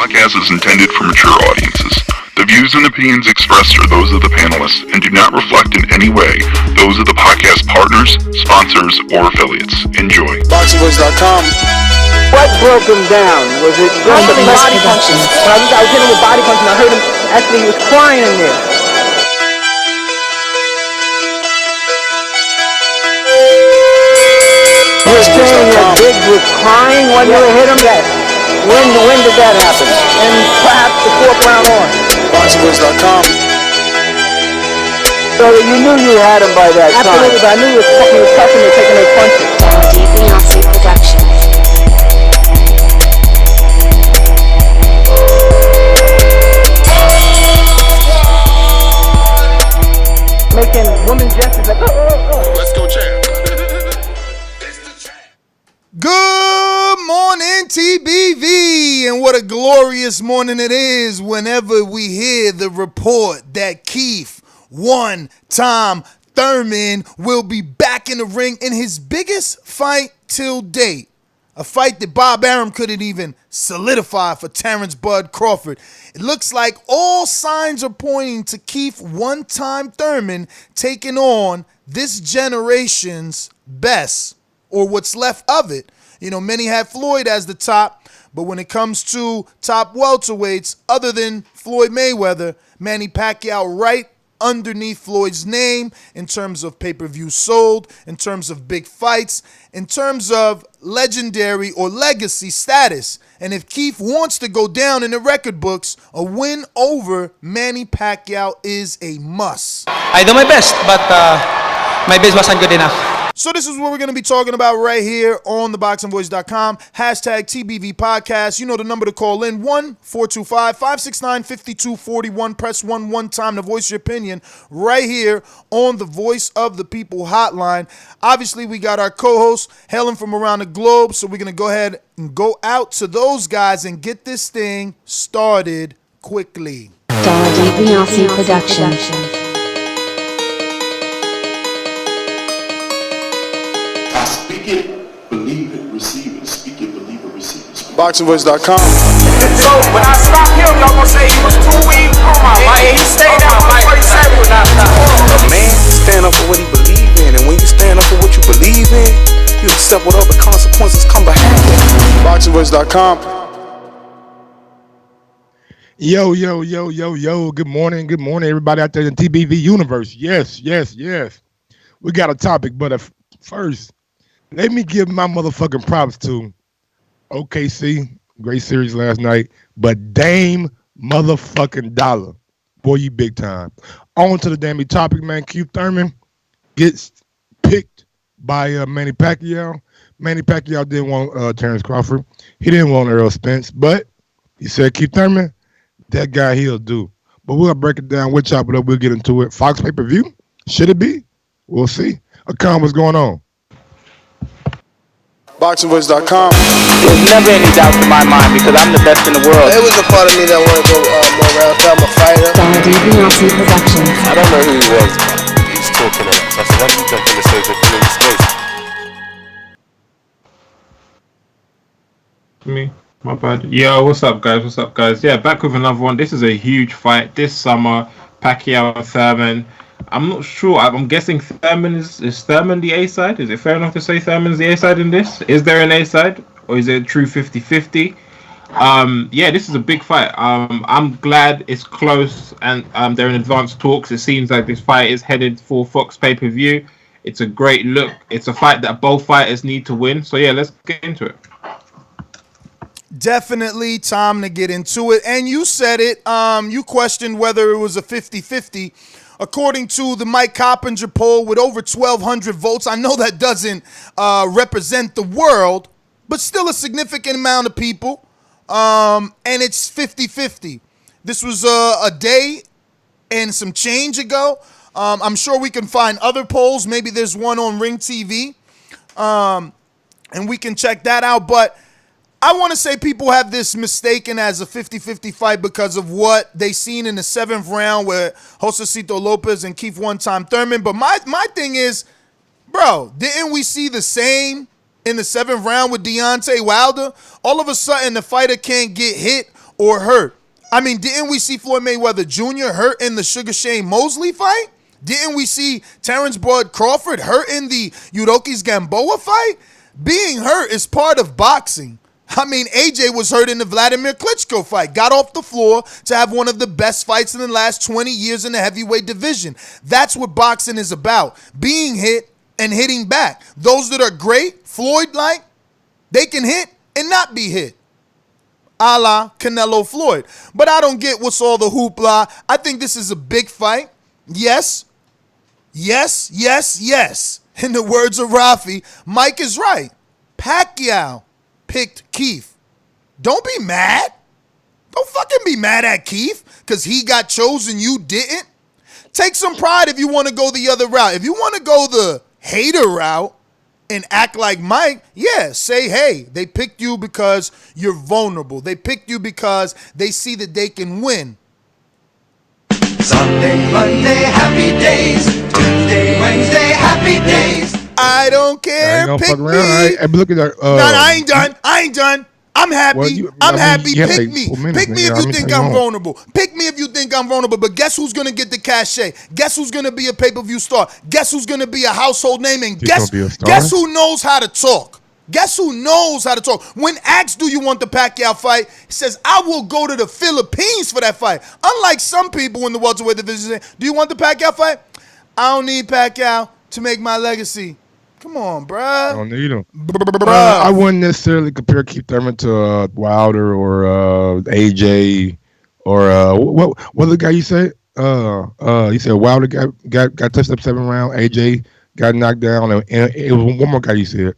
podcast is intended for mature audiences. The views and opinions expressed are those of the panelists and do not reflect in any way those of the podcast partners, sponsors, or affiliates. Enjoy. BoxingVoice.com. What broke him down? Was it just the body punching? I was hitting him with body punching. I heard him, actually he was crying in there. You're saying that Biggs was crying when you hit him? When did that happen? And perhaps the fourth round on? BoxingVoice.com. So you knew you had him by that time? Absolutely, but I knew he was touching and taking those punches. Dazn Production. Making woman gestures like, oh. Let's go, champ. Good morning, TBV, and what a glorious morning it is whenever we hear the report that Keith Thurman will be back in the ring in his biggest fight till date. A fight that Bob Arum couldn't even solidify for Terrence Bud Crawford. It looks like all signs are pointing to Keith Thurman taking on this generation's best, or what's left of it. You know, many had Floyd as the top, but when it comes to top welterweights, other than Floyd Mayweather, Manny Pacquiao right underneath Floyd's name in terms of pay-per-view sold, in terms of big fights, in terms of legendary or legacy status. And if Keith wants to go down in the record books, a win over Manny Pacquiao is a must. I do my best, but my best wasn't good enough. So this is what we're going to be talking about right here on theboxingvoice.com. Hashtag TBV podcast. You know the number to call in, 1-425-569-5241. Press 1 one time to voice your opinion right here on the Voice of the People hotline. Obviously, we got our co-hosts hailing from around the globe, so we're going to go ahead and go out to those guys and get this thing started quickly. Dazn Production. Speak it, believe it, receive it. Speak it, believe it, receive it. BoxingVoice.com. So when I stop him, I'm gonna say he was too weak. He stayed out for 47. A man stand up for what he believe in, and when you stand up for what you believe in, you accept whatever consequences come behind it. BoxingVoice.com. Yo. Good morning, everybody out there in the TBV universe. Yes. We got a topic, but first, let me give my motherfucking props to OKC. Great series last night. But Dame motherfucking Dollar. Boy, you big time. On to the damn topic, man. Keith Thurman gets picked by Manny Pacquiao. Manny Pacquiao didn't want Terrence Crawford. He didn't want Earl Spence. But he said, Keith Thurman, that guy he'll do. But we'll break it down. We'll chop it up. We'll get into it. Fox pay-per-view? Should it be? We'll see. Akon, what's going on? BoxingVoice.com. There's never any doubt in my mind because I'm the best in the world. It was a part of me that wanted to go more round. I'm a fighter. Dazn Production. I don't know who he was. He's talking it. So I said, let me jump in the stage and fill in the space. Me, my bad. Yo, what's up, guys? Yeah, back with another one. This is a huge fight this summer. Pacquiao-Thurman. I'm not sure. I'm guessing Thurman is Thurman the A side? Is it fair enough to say Thurman's the A side in this? Is there an A side, or is it a true 50-50? Yeah, this is a big fight. I'm glad it's close and they're in advanced talks. It seems like this fight is headed for Fox pay-per-view. It's a great look. It's a fight that both fighters need to win. So yeah, let's get into it. Definitely time to get into it. And you said it. You questioned whether it was a 50-50. According to the Mike Coppinger poll with over 1,200 votes, I know that doesn't represent the world, but still a significant amount of people. And it's 50-50. This was a day and some change ago. I'm sure we can find other polls. Maybe there's one on Ring TV, and we can check that out. But I want to say people have this mistaken as a 50-50 fight because of what they seen in the 7th round with Josecito Lopez and Keith Thurman. But my thing is, bro, didn't we see the same in the 7th round with Deontay Wilder? All of a sudden, the fighter can't get hit or hurt. I mean, didn't we see Floyd Mayweather Jr. hurt in the Sugar Shane Mosley fight? Didn't we see Terrence Bud Crawford hurt in the Yurokis Gamboa fight? Being hurt is part of boxing. I mean, AJ was hurt in the Vladimir Klitschko fight, got off the floor to have one of the best fights in the last 20 years in the heavyweight division. That's what boxing is about, being hit and hitting back. Those that are great, Floyd-like, they can hit and not be hit, a la Canelo Floyd. But I don't get what's all the hoopla. I think this is a big fight. Yes, yes, yes, yes. In the words of Rafi, Mike is right. Pacquiao picked Keith. Don't be mad. Don't fucking be mad at Keith because he got chosen, you didn't. Take some pride if you want to go the other route. If you want to go the hater route and act like Mike, yeah, say, hey, they picked you because you're vulnerable. They picked you because they see that they can win. Sunday, Monday, happy days. Tuesday, Wednesday, happy days. I don't care. Pick me. Hey, look at that. No, I ain't done. I ain't done. I'm happy. Well, I'm happy. Pick me. Pick me if you think I'm vulnerable. Pick me if you think I'm vulnerable. But guess who's going to get the cachet? Guess who's going to be a pay-per-view star? Guess who's going to be a household name? And guess who knows how to talk? Guess who knows how to talk? When asked, do you want the Pacquiao fight? He says, I will go to the Philippines for that fight. Unlike some people in the welterweight division, do you want the Pacquiao fight? I don't need Pacquiao to make my legacy. Come on, bruh. I don't need him. I wouldn't necessarily compare Keith Thurman to Wilder or AJ or what the guy you said? You said Wilder got touched up 7 rounds. AJ got knocked down, and it was one more guy you said.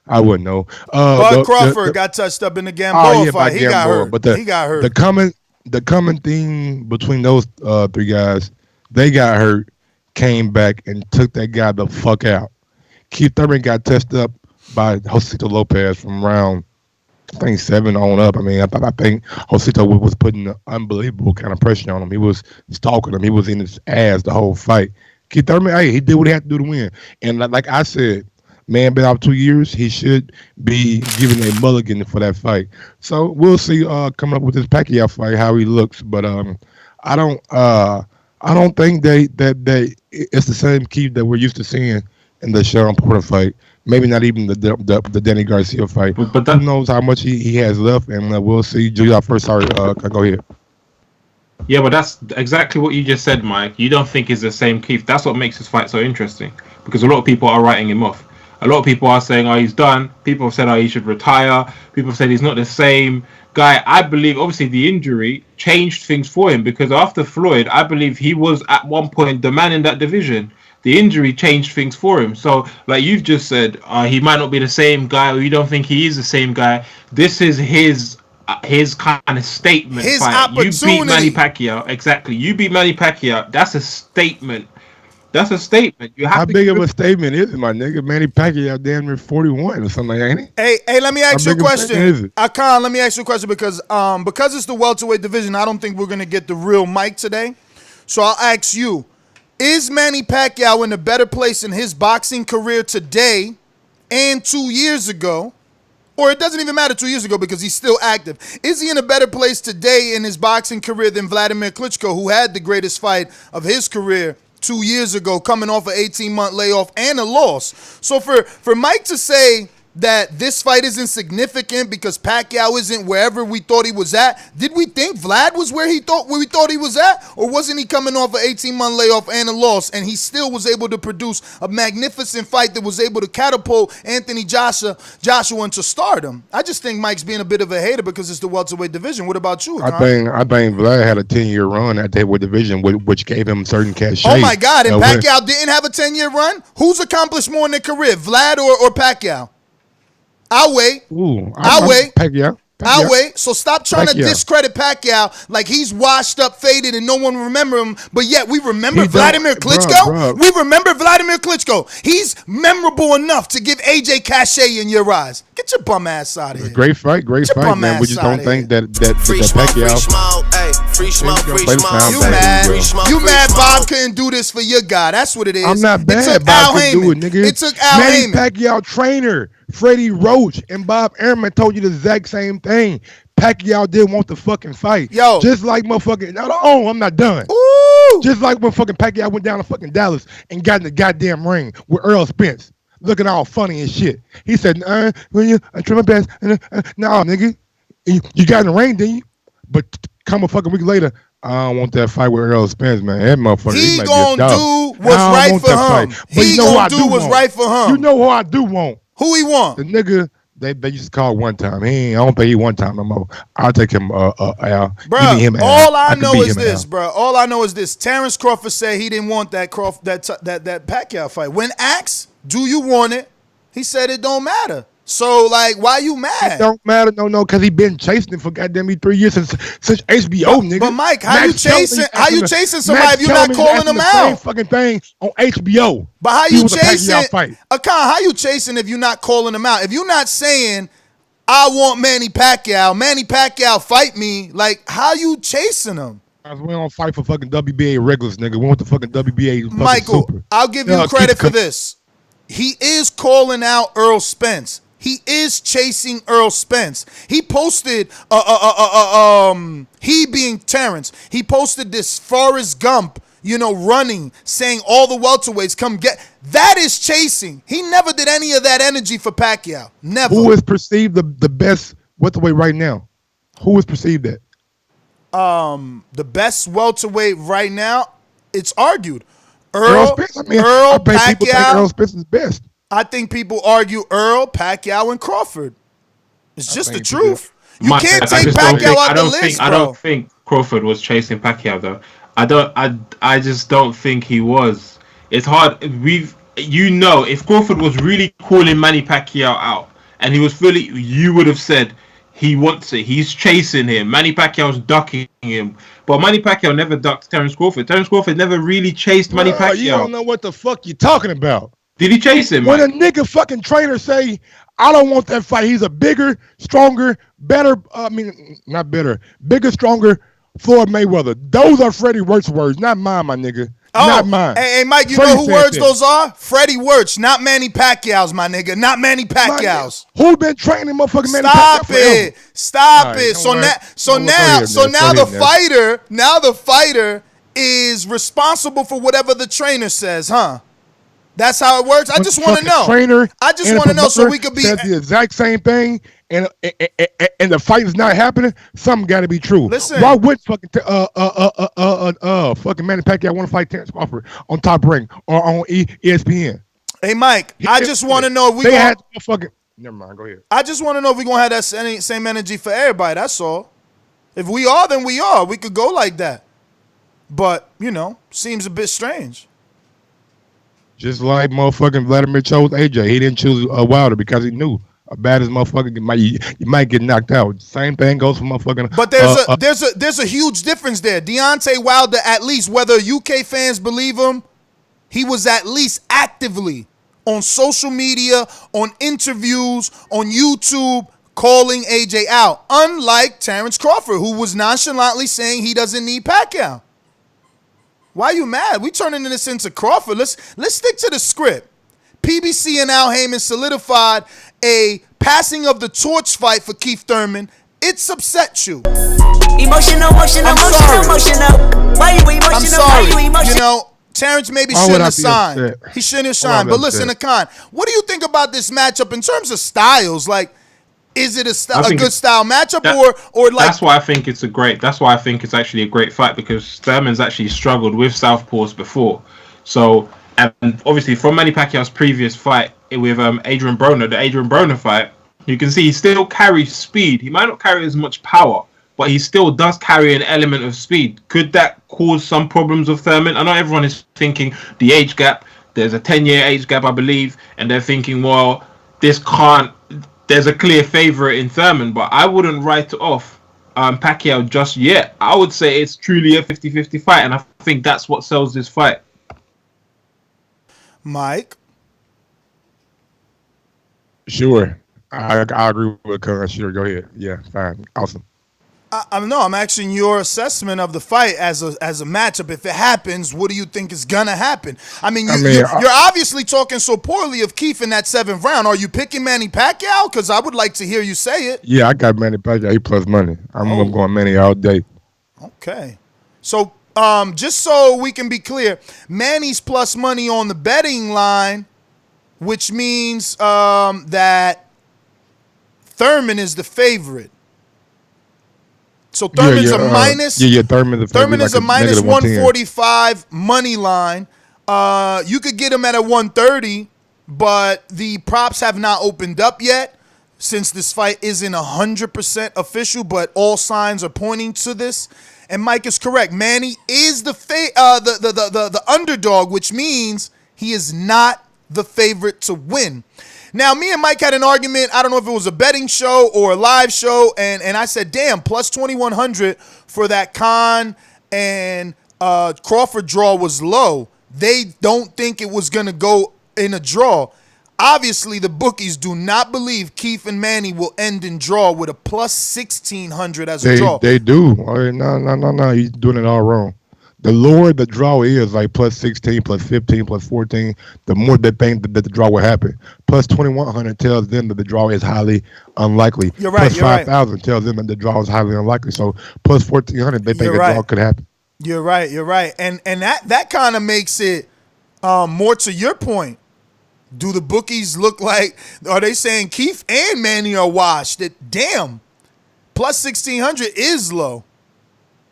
I wouldn't know. Bud Crawford got touched up in the Gamboa fight. He got hurt. But he got hurt. The common theme between those 3 guys, they got hurt, came back, and took that guy the fuck out. Keith Thurman got touched up by Josito Lopez from round, I think 7 on up. I mean, I think Josito was putting an unbelievable kind of pressure on him. He was stalking him. He was in his ass the whole fight. Keith Thurman, hey, he did what he had to do to win. And like I said, man, been out 2 years. He should be given a mulligan for that fight. So we'll see coming up with this Pacquiao fight how he looks. But I don't think that it's the same Keith that we're used to seeing in the Shawn Porter fight. Maybe not even the Danny Garcia fight. But who knows how much he has left, and we'll see. Julia first. Sorry, go ahead. Yeah, but that's exactly what you just said, Mike. You don't think it's the same Keith. That's what makes this fight so interesting, because a lot of people are writing him off. A lot of people are saying, oh, he's done. People have said, oh, he should retire. People have said he's not the same guy. I believe, obviously, the injury changed things for him, because after Floyd, I believe he was at one point the man in that division. The injury changed things for him. So, like you've just said, he might not be the same guy, or you don't think he is the same guy. This is his kind of statement. His fight. opportunity. You beat Manny Pacquiao. Exactly. You beat Manny Pacquiao. That's a statement. That's a statement. You have How big of a statement is it, my nigga? Manny Pacquiao damn near 41 or something, ain't he? Hey, let me ask you a question. Akan, let me ask you a question because it's the welterweight division, I don't think we're gonna get the real Mike today. So I'll ask you: is Manny Pacquiao in a better place in his boxing career today and 2 years ago? Or it doesn't even matter 2 years ago because he's still active. Is he in a better place today in his boxing career than Vladimir Klitschko, who had the greatest fight of his career 2 years ago, coming off an 18-month layoff and a loss? So for Mike to say that this fight isn't significant because Pacquiao isn't wherever we thought he was at, did we think Vlad was where we thought he was at? Or wasn't he coming off an 18-month layoff and a loss, and he still was able to produce a magnificent fight that was able to catapult Anthony Joshua into stardom? I just think Mike's being a bit of a hater because it's the welterweight division. What about you, Con? I think Vlad had a 10-year run at the heavyweight division, which gave him certain cachet. Oh my God, and Pacquiao didn't have a 10-year run? Who's accomplished more in their career, Vlad or Pacquiao? I'll wait. I'll wait. Pacquiao. I'll wait. So stop trying to discredit Pacquiao like he's washed up, faded, and no one will remember him. But yet we remember Vladimir Klitschko. We remember Vladimir Klitschko. He's memorable enough to give AJ cachet in your eyes. Get your bum ass out of here. Great fight, man. We just don't think that Pacquiao. You mad Bob couldn't do this for your guy. That's what it is. I'm not bad. Bob could do it, nigga. It took Al Heyman. Manny Pacquiao trainer Freddie Roach and Bob Airman told you the exact same thing. Pacquiao didn't want the fucking fight. Yo. Just like motherfucking, oh, I'm not done. Ooh. Just like when fucking Pacquiao went down to fucking Dallas and got in the goddamn ring with Earl Spence, looking all funny and shit. He said, when you, I try my best. Nah, nigga. You got in the ring, didn't you? But come a fucking week later, I don't want that fight with Earl Spence, man. That motherfucker. He might gonna be a dog. do what's right for him. But He you know gonna who I do what's want? right for him. You know who I do want? Who he want? The nigga they used to call one time. I don't think he one time no more. I'll take him. Al. Bruh, Give me him, Al. all I can know beat is him, this, Al. bro. All I know is this. Terrence Crawford said he didn't want that that Pacquiao fight. When asked, "Do you want it?" He said it don't matter. So like, why you mad? It don't matter, no, because he been chasing it for goddamn me 3 years since HBO, nigga. But Mike, how you chasing somebody if you're not calling them the out? same fucking thing on HBO. But how you chasing? Akan, how you chasing if you're not calling them out? If you're not saying, I want Manny Pacquiao fight me, like how you chasing him? We don't fight for fucking WBA regulars, nigga. We want the fucking WBA fucking Michael, super. I'll give you credit for this. He is calling out Earl Spence. He is chasing Earl Spence. He posted, he being Terrence, he posted this Forrest Gump, running, saying all the welterweights come get. That is chasing. He never did any of that energy for Pacquiao. Never. Who is perceived the best welterweight right now? Who is perceived that? The best welterweight right now, it's argued. Earl Spence. I bet Pacquiao. People think Earl Spence is best. I think people argue Earl, Pacquiao, and Crawford. It's just the truth. You can't take Pacquiao out the list, bro. I don't think Crawford was chasing Pacquiao though. I just don't think he was. It's hard. If Crawford was really calling Manny Pacquiao out and he was fully, you would have said he wants it. He's chasing him. Manny Pacquiao's ducking him. But Manny Pacquiao never ducked Terrence Crawford. Terrence Crawford never really chased Manny Pacquiao. You don't know what the fuck you're talking about. Did he chase him? When a nigga fucking trainer say, I don't want that fight. He's a bigger, stronger, better, not better, bigger, stronger Floyd Mayweather. Those are Freddie Wirt's words, not mine, my nigga. Not mine. Hey, Mike, you know who words those are? Freddie Wirtz, not Manny Pacquiao's, my nigga. Not Manny Pacquiao's. Who been training motherfucking Manny Pacquiao? Stop it. So now the fighter is responsible for whatever the trainer says, huh? That's how it works. I just want to know. I just want to know so we could be says the exact same thing, and the fight is not happening. Something got to be true. Listen, why would fucking Manny Pacquiao want to fight Terrence Crawford on Top Ring or on ESPN? Hey Mike, I just want to know if we Never mind. Go ahead. I just want to know if we're gonna have that same energy for everybody. That's all. If we are, then we are. We could go like that. But seems a bit strange. Just like motherfucking Vladimir chose AJ. He didn't choose Wilder because he knew a bad as motherfucker you might get knocked out. Same thing goes for motherfucking. But there's a huge difference there. Deontay Wilder, at least whether UK fans believe him, he was at least actively on social media, on interviews, on YouTube, calling AJ out. Unlike Terrence Crawford, who was nonchalantly saying he doesn't need Pacquiao. Why are you mad? We turning this into Crawford. Let's stick to the script. PBC and Al Heyman solidified a passing of the torch fight for Keith Thurman. It's upset you. Emotional. Why you emotional? I'm sorry. Terrence maybe shouldn't have signed. He shouldn't have signed. But listen, Akan, what do you think about this matchup in terms of styles? Like, is it a good style matchup or like? That's why I think it's actually a great fight because Thurman's actually struggled with southpaws before. So, and obviously from Manny Pacquiao's previous fight with Adrian Broner, the Adrian Broner fight, you can see he still carries speed. He might not carry as much power, but he still does carry an element of speed. Could that cause some problems with Thurman? I know everyone is thinking the age gap. There's a 10-year age gap, I believe, and they're thinking, well, there's a clear favorite in Thurman, but I wouldn't write off Pacquiao just yet. I would say it's truly a 50-50 fight, and I think that's what sells this fight. Mike? Sure. I agree with Khan. Sure, go ahead. Yeah, fine. Awesome. I don't know. I'm asking your assessment of the fight as a matchup. If it happens, what do you think is gonna happen? I mean, you're obviously talking so poorly of Keith in that 7th round. Are you picking Manny Pacquiao? Because I would like to hear you say it. Yeah, I got Manny Pacquiao A+ money. I'm going Manny all day. Okay. So, just so we can be clear, Manny's plus money on the betting line, which means that Thurman is the favorite. So Thurman's a minus. Thurman is a minus 145 money line. You could get him at a 130, but the props have not opened up yet since this fight isn't 100% official, but all signs are pointing to this. And Mike is correct. Manny is the underdog, which means he is not the favorite to win. Now, me and Mike had an argument. I don't know if it was a betting show or a live show, and I said, damn, plus 2,100 for that Khan and Crawford draw was low. They don't think it was going to go in a draw. Obviously, the bookies do not believe Keith and Manny will end in draw with a plus 1,600 as a draw. They do. No. He's doing it all wrong. The lower the draw is, like plus 16, plus 15, plus 14, the more they think that the draw will happen. Plus 2,100 tells them that the draw is highly unlikely. You're right. Plus 5,000 tells them that the draw is highly unlikely. So plus 1,400, they think the draw could happen. You're right. And that kind of makes it more to your point. Do the bookies look like, are they saying Keith and Manny are washed? That damn, plus 1,600 is low.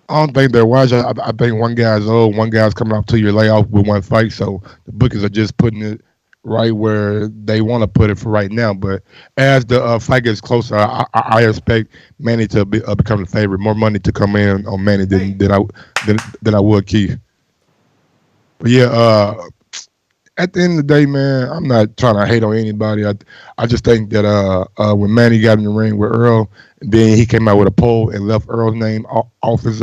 I don't think they're washed. I think one guy's old, one guy's coming off 2-year layoff with one fight. So the bookies are just putting it right where they want to put it for right now. But as the fight gets closer, I expect Manny to become the favorite. More money to come in on Manny than I would Keith. But yeah, at the end of the day, man, I'm not trying to hate on anybody. I just think that when Manny got in the ring with Earl, then he came out with a poll and left Earl's name off his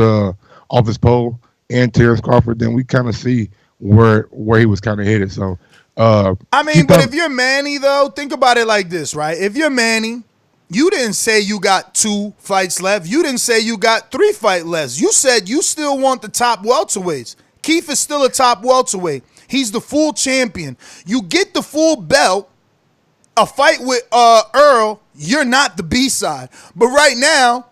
poll and Terrence Crawford, then we kind of see where he was kind of headed. So, I mean, but if you're Manny, though, think about it like this, right? If you're Manny, you didn't say you got 2 fights left. You didn't say you got 3 fights left. You said you still want the top welterweights. Keith is still a top welterweight. He's the full champion. You get the full belt, a fight with Earl, you're not the B-side. But right now,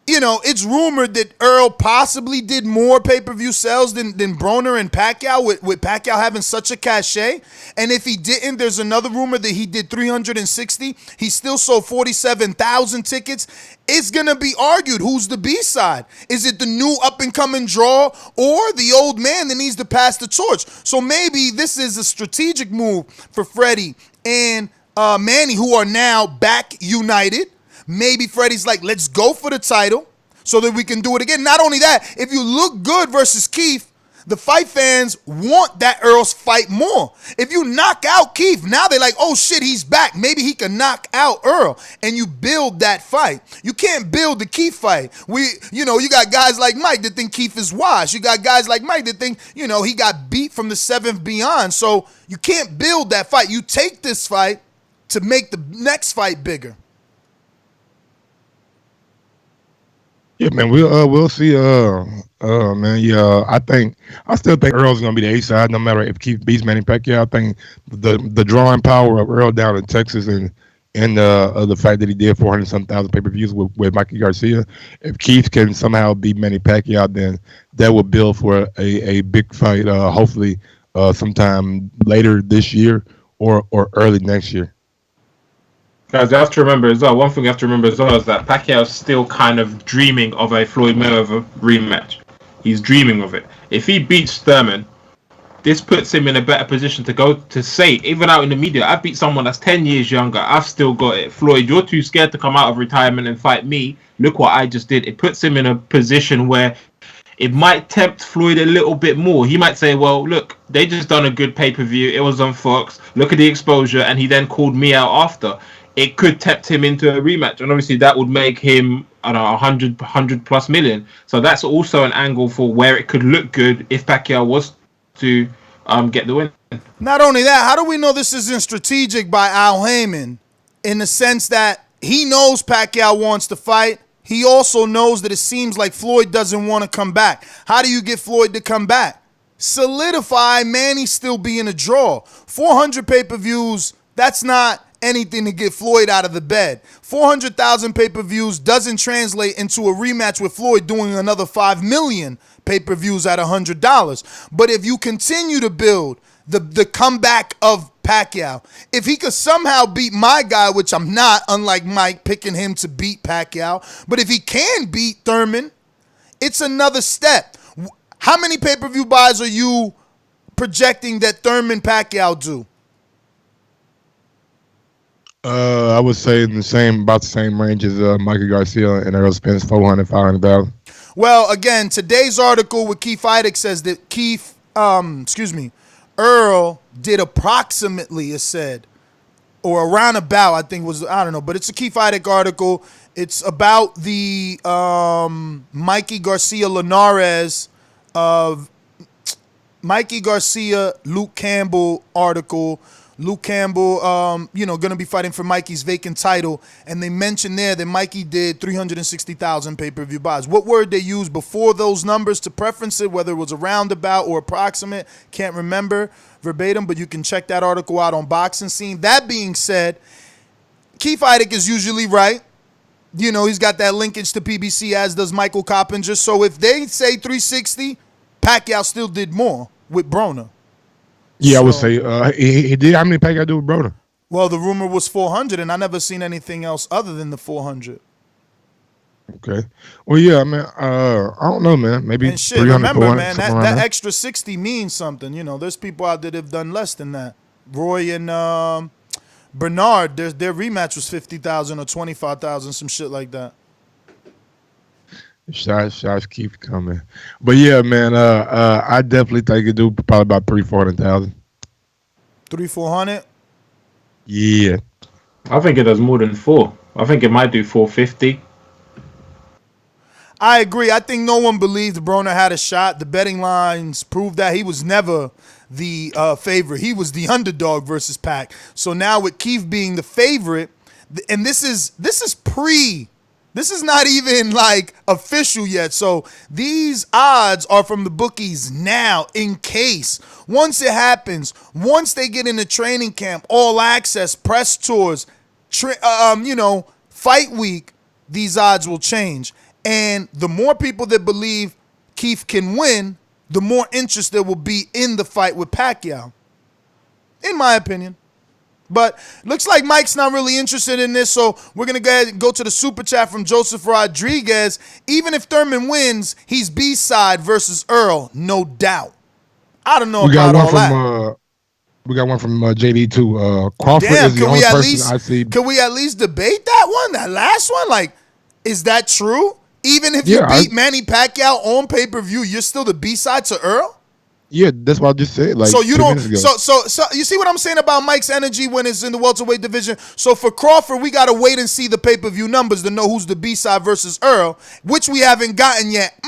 you know, it's rumored that Earl possibly did more pay-per-view sales than Broner and Pacquiao, with Pacquiao having such a cachet. And if he didn't, there's another rumor that he did 360. He still sold 47,000 tickets. It's going to be argued who's the B-side. Is it the new up-and-coming draw or the old man that needs to pass the torch? So maybe this is a strategic move for Freddie and Manny, who are now back united. Maybe Freddie's like, let's go for the title so that we can do it again. Not only that, if you look good versus Keith, the fight fans want that Earl's fight more. If you knock out Keith, now they're like, oh shit, he's back. Maybe he can knock out Earl. And you build that fight. You can't build the Keith fight. You got guys like Mike that think Keith is washed. You got guys like Mike that think, he got beat from the 7th beyond. So you can't build that fight. You take this fight to make the next fight bigger. Yeah, man, we'll see. Man, yeah, I still think Earl's gonna be the A side, no matter if Keith beats Manny Pacquiao. I think the drawing power of Earl down in Texas and the fact that he did 400-some thousand pay-per-views with Mikey Garcia. If Keith can somehow beat Manny Pacquiao, then that will build for a big fight. Hopefully, sometime later this year or early next year. Guys, you have to remember as well, one thing you have to remember as well is that Pacquiao's still kind of dreaming of a Floyd Mayweather rematch. He's dreaming of it. If he beats Thurman, this puts him in a better position to go to say, even out in the media, I beat someone that's 10 years younger. I've still got it. Floyd, you're too scared to come out of retirement and fight me. Look what I just did. It puts him in a position where it might tempt Floyd a little bit more. He might say, well, look, they just done a good pay-per-view. It was on Fox. Look at the exposure. And he then called me out after. It could tempt him into a rematch. And obviously that would make him, 100 plus million. So that's also an angle for where it could look good if Pacquiao was to get the win. Not only that, how do we know this isn't strategic by Al Heyman in the sense that he knows Pacquiao wants to fight he also knows that it seems like Floyd doesn't want to come back. How do you get Floyd to come back? Solidify Manny still being a draw. 400 pay-per-views, that's not anything to get Floyd out of the bed. 400,000 pay-per-views doesn't translate into a rematch with Floyd doing another 5 million pay-per-views at $100. But if you continue to build the comeback of Pacquiao, if he could somehow beat my guy, which I'm not, unlike Mike picking him to beat Pacquiao, but if he can beat Thurman, it's another step. How many pay-per-view buys are you projecting that Thurman Pacquiao do? I would say in about the same range as Mikey Garcia and Errol Spence, 400, 500,000. Well, again, today's article with Keith Idec says that Earl did approximately, it said, or around about, I think was, I don't know, but it's a Keith Idec article. It's about the Mikey Garcia Linares of Mikey Garcia, Luke Campbell article. Luke Campbell, going to be fighting for Mikey's vacant title. And they mentioned there that Mikey did 360,000 pay-per-view buys. What word they used before those numbers to preference it, whether it was a roundabout or approximate, can't remember verbatim, but you can check that article out on Boxing Scene. That being said, Keith Idec is usually right. You know, he's got that linkage to PBC, as does Michael Coppinger. So if they say 360, Pacquiao still did more with Broner. Yeah, I would say he did. How many Pacquiao do with Broner? Well, the rumor was 400, and I never seen anything else other than the 400. Okay. Well, yeah, man. I don't know, man. Maybe and shit, 300, remember, man, that there. extra 60 means something. You know, there's people out there that have done less than that. Roy and Bernard, their rematch was 50,000 or 25,000, some shit like that. Shots keep coming, but yeah, man. I definitely think it do probably about 300,000-400,000. 300-400. Yeah, I think it does more than 4. I think it might do 450. I agree. I think no one believed Broner had a shot. The betting lines proved that he was never the favorite. He was the underdog versus Pac. So now with Keith being the favorite, and this is pre. This is not even like official yet. So these odds are from the bookies now in case. Once it happens, once they get into training camp, all access, press tours, fight week, these odds will change. And the more people that believe Keith can win, the more interest there will be in the fight with Pacquiao, in my opinion. But looks like Mike's not really interested in this, so we're going to go ahead and go to the super chat from Joseph Rodriguez. Even if Thurman wins, he's B-side versus Earl, no doubt. I don't know about all that. We got one from JD too. Crawford is the only person I see. Can we at least debate that one, that last one? Like, is that true? Even if you beat Manny Pacquiao on pay-per-view, you're still the B-side to Earl? Yeah, that's what I just said. Like, so you 2 don't. minutes ago. So you see what I'm saying about Mike's energy when it's in the welterweight division. So for Crawford, we gotta wait and see the pay-per-view numbers to know who's the B-side versus Earl, which we haven't gotten yet.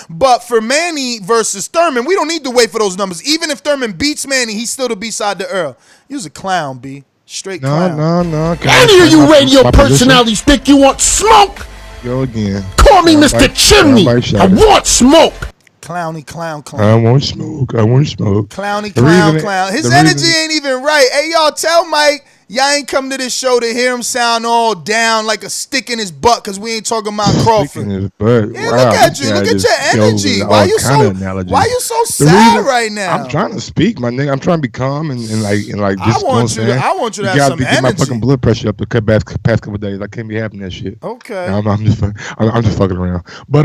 But for Manny versus Thurman, we don't need to wait for those numbers. Even if Thurman beats Manny, he's still the B-side to Earl. He was a clown, B. Straight clown. No. Any of you radio personalities think you want smoke? Go again. Call me Mr. Chimney. I want smoke. Clowny clown. I want smoke. Clowny clown. His energy ain't even right. Hey, y'all, tell Mike y'all ain't come to this show to hear him sound all down like a stick in his butt because we ain't talking about Crawford. Yeah, wow, look at you. Look at your energy. Why you so sad right now? I'm trying to speak, my nigga. I'm trying to be calm and just. I want you to have some energy. Get my fucking blood pressure up the past couple of days. I can't be having that shit. Okay. I'm just fucking around. But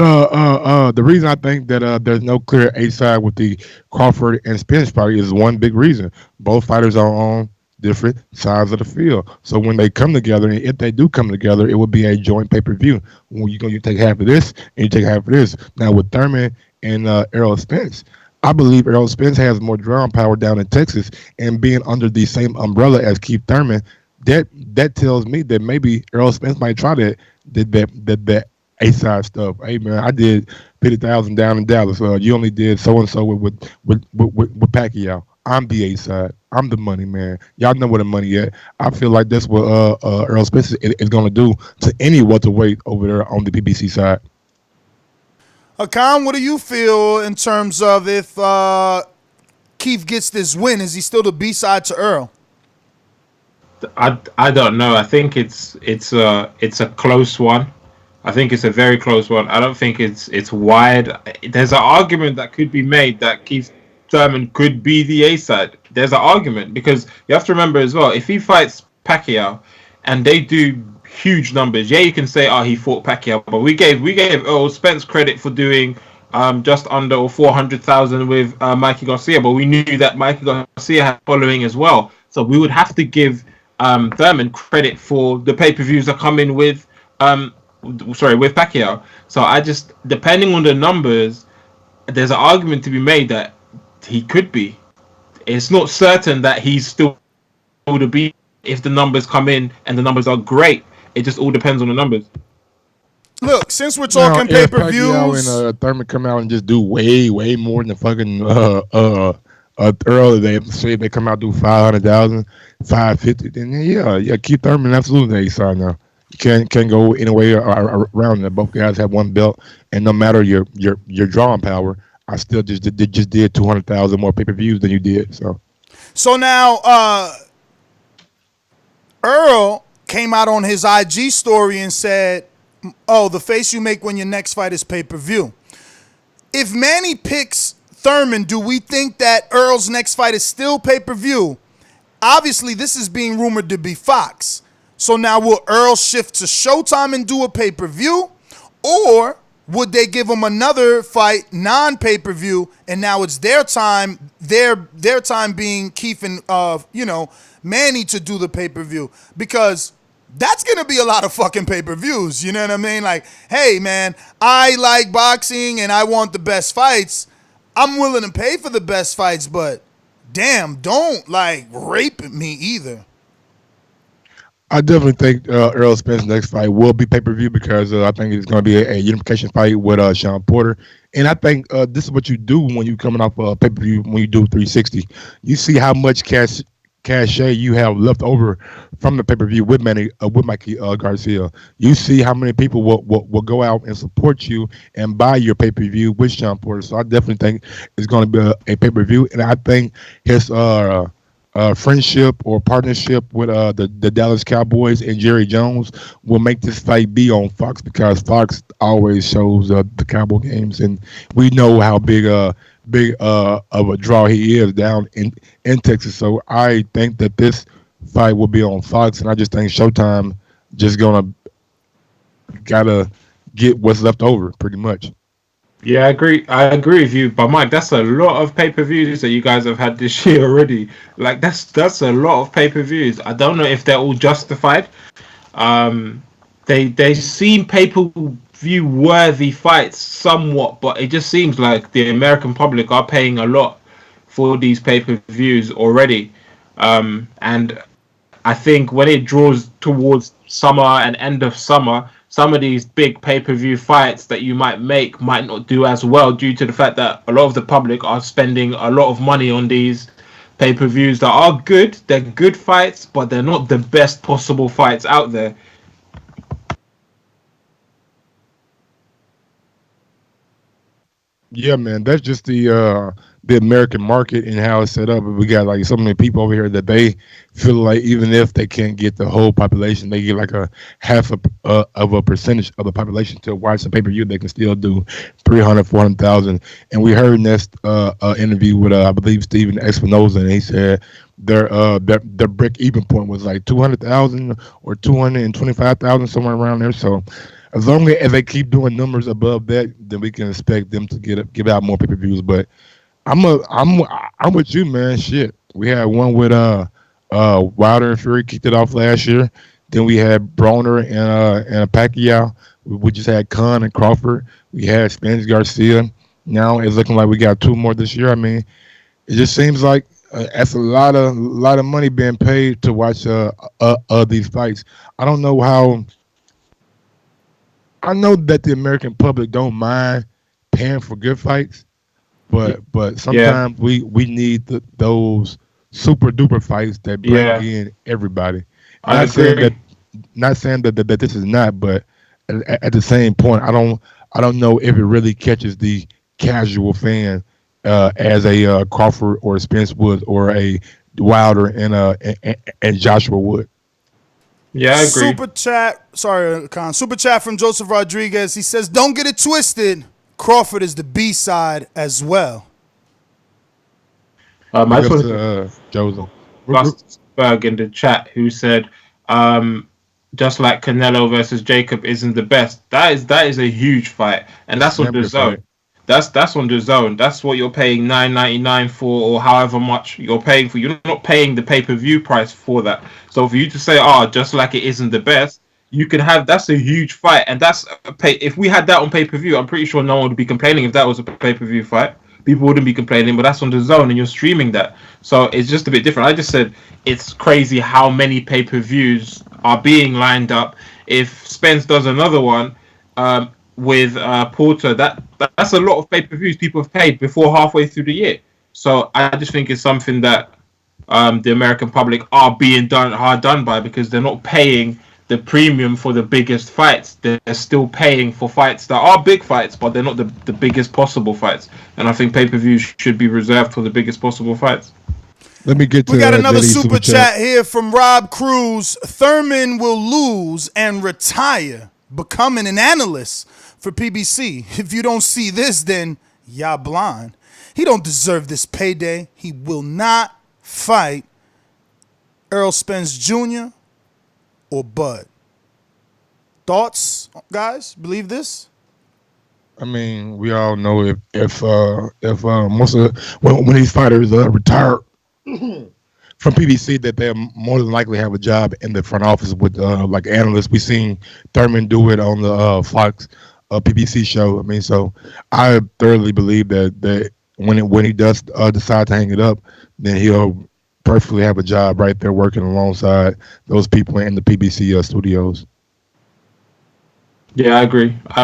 the reason I think that there's no clear A side with the Crawford and Spence fight is one big reason. Both fighters are on different sides of the field. So when they come together, and if they do come together, it would be a joint pay-per-view. When you take half of this and you take half of this. Now with Thurman and Errol Spence, I believe Errol Spence has more drawing power down in Texas, and being under the same umbrella as Keith Thurman, that tells me that maybe Errol Spence might try that A-side stuff. Hey man, I did 50,000 down in Dallas. You only did so and so with Pacquiao. I'm the A side. I'm the money man. Y'all know where the money at. I feel like that's what Earl Spence is going to do to any welterweight over there on the PBC side. Hakan, what do you feel in terms of if Keith gets this win? Is he still the B side to Earl? I don't know. I think it's a close one. I think it's a very close one. I don't think it's wide. There's an argument that could be made that Keith Thurman could be the A side. There's an argument because you have to remember as well, if he fights Pacquiao and they do huge numbers, yeah, you can say, oh, he fought Pacquiao, but we gave Earl Spence credit for doing just under or 400,000 with Mikey Garcia, but we knew that Mikey Garcia had following as well. So we would have to give Thurman credit for the pay-per-views that come in with with Pacquiao. So I just, depending on the numbers, there's an argument to be made that he could be. It's not certain that he's still to be if the numbers come in and the numbers are great. It just all depends on the numbers. Look, since we're talking pay-per-views, Pacquiao and Thurman come out and just do way more than fucking Earl. They say they come out and do 500,000, 550. Then yeah, Keith Thurman absolutely A side now. You can't go any way around it. Both guys have one belt, and no matter your drawing power, I still just did 200,000 more pay-per-views than you did. So now Earl came out on his IG story and said, "Oh, the face you make when your next fight is pay-per-view." If Manny picks Thurman, do we think that Earl's next fight is still pay-per-view? Obviously, this is being rumored to be Fox. So now will Earl shift to Showtime and do a pay-per-view? Or would they give him another fight, non-pay-per-view, and now it's their time, their time being Keith and Manny to do the pay-per-view? Because that's going to be a lot of fucking pay-per-views, you know what I mean? Like, hey, man, I like boxing and I want the best fights. I'm willing to pay for the best fights, but damn, don't, like, rape me either. I definitely think Earl Spence's next fight will be pay-per-view because I think it's going to be a unification fight with Sean Porter. And I think this is what you do when you're coming off a pay-per-view, when you do 360. You see how much cachet you have left over from the pay-per-view with Mikey Garcia. You see how many people will go out and support you and buy your pay-per-view with Sean Porter. So I definitely think it's going to be a pay-per-view. And I think his friendship or partnership with the Dallas Cowboys and Jerry Jones will make this fight be on Fox because Fox always shows the Cowboy games, and we know how big of a draw he is down in Texas. So I think that this fight will be on Fox, and I just think Showtime just gotta get what's left over pretty much. Yeah, I agree with you. But Mike, that's a lot of pay-per-views that you guys have had this year already. Like that's a lot of pay-per-views. I don't know if they're all justified. They seem pay-per-view worthy fights somewhat, but it just seems like the American public are paying a lot for these pay-per-views already. And I think when it draws towards summer and end of summer, some of these big pay-per-view fights that you might make might not do as well due to the fact that a lot of the public are spending a lot of money on these pay-per-views that are good. They're good fights, but they're not the best possible fights out there. Yeah, man, that's just the American market and how it's set up. We got like so many people over here that they feel like even if they can't get the whole population, they get like a half of a percentage of the population to watch the pay-per-view. They can still do 300, 400,000. And we heard in this interview with I believe Steven Espinoza, and he said their break-even point was like 200,000 or 225,000, somewhere around there. So as long as they keep doing numbers above that, then we can expect them to give out more pay-per-views. But I'm with you, man. Shit, we had one with Wilder and Fury kicked it off last year. Then we had Broner and Pacquiao. We just had Khan and Crawford. We had Spence Garcia. Now it's looking like we got two more this year. I mean, it just seems like that's a lot of money being paid to watch these fights. I don't know how. I know that the American public don't mind paying for good fights, But sometimes we need those super duper fights that bring in everybody. I agree. Not saying that this is not, but at the same point, I don't know if it really catches the casual fan as a Crawford or a Spence would, or a Wilder and Joshua would. Yeah, I agree. Super chat, sorry, Con. Super chat from Joseph Rodriguez. He says, "Don't get it twisted. Crawford is the B side as well." Joseph Berg in the chat, who said, just like Canelo versus Jacob isn't the best. That is a huge fight, and that's on the zone. That's on the zone. That's what you're paying $9.99 for, or however much you're paying for. You're not paying the pay-per-view price for that. So for you to say, just like it isn't the best, you can have, that's a huge fight, and that's if we had that on pay-per-view, I'm pretty sure no one would be complaining if that was a pay-per-view fight. People wouldn't be complaining, but that's on the zone and you're streaming that. So it's just a bit different. I just said it's crazy how many pay-per-views are being lined up. If Spence does another one with Porter, that's a lot of pay-per-views people have paid before halfway through the year. So I just think it's something that the American public are being hard done by, because they're not paying the premium for the biggest fights. They're still paying for fights that are big fights, but they're not the biggest possible fights. And I think pay-per-views should be reserved for the biggest possible fights. Let me get to. We got another super chat here from Rob Cruz. Thurman will lose and retire, becoming an analyst for PBC. If you don't see this, then y'all blind. He don't deserve this payday. He will not fight Errol Spence Jr. or Bud. Thoughts, guys? Believe this? I mean, we all know if most of when these fighters retire from PBC, that they more than likely have a job in the front office with like analysts. We seen Thurman do it on the Fox PBC show. I mean, so I thoroughly believe that when he does decide to hang it up, then he'll perfectly have a job right there working alongside those people in the PBC studios. Yeah, I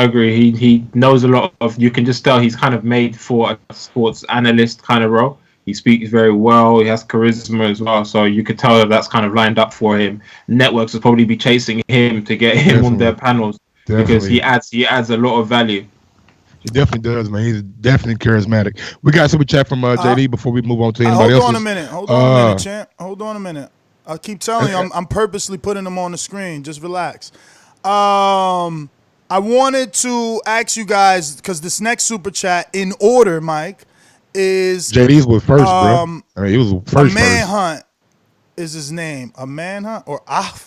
agree. He knows a lot of. You can just tell he's kind of made for a sports analyst kind of role. He speaks very well. He has charisma as well. So you could tell that's kind of lined up for him. Networks will probably be chasing him to get him on their panels because he adds a lot of value. He definitely does, man. He's definitely charismatic. We got super chat from JD before we move on to anybody else. Hold on a minute, champ. Hold on a minute. I keep telling you, I'm purposely putting them on the screen. Just relax. I wanted to ask you guys, because this next super chat in order, Mike, is JD's was first, bro. I mean, he was first. A manhunt is his name. A manhunt or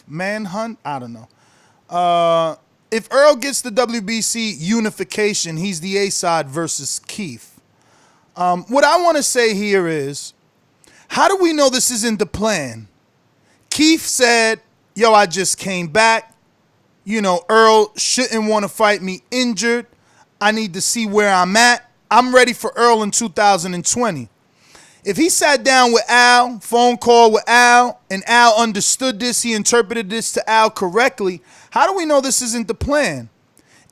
manhunt? I don't know. If Earl gets the WBC unification, he's the A side versus Keith. What I want to say here is, how do we know this isn't the plan? Keith said, "Yo, I just came back. You know, Earl shouldn't want to fight me injured. I need to see where I'm at. I'm ready for Earl in 2020. If he sat down with Al, phone call with Al, and Al understood this, he interpreted this to Al correctly, how do we know this isn't the plan?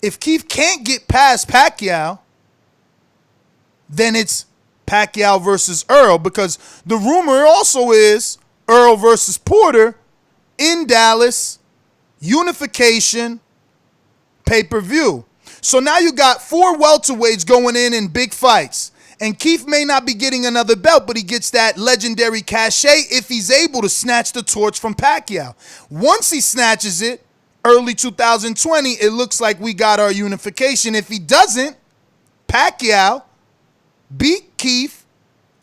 If Keith can't get past Pacquiao, then it's Pacquiao versus Earl, because the rumor also is Earl versus Porter in Dallas, unification, pay-per-view. So now you got 4 welterweights going in big fights. And Keith may not be getting another belt, but he gets that legendary cachet if he's able to snatch the torch from Pacquiao. Once he snatches it, early 2020, it looks like we got our unification. If he doesn't, Pacquiao beat Keith,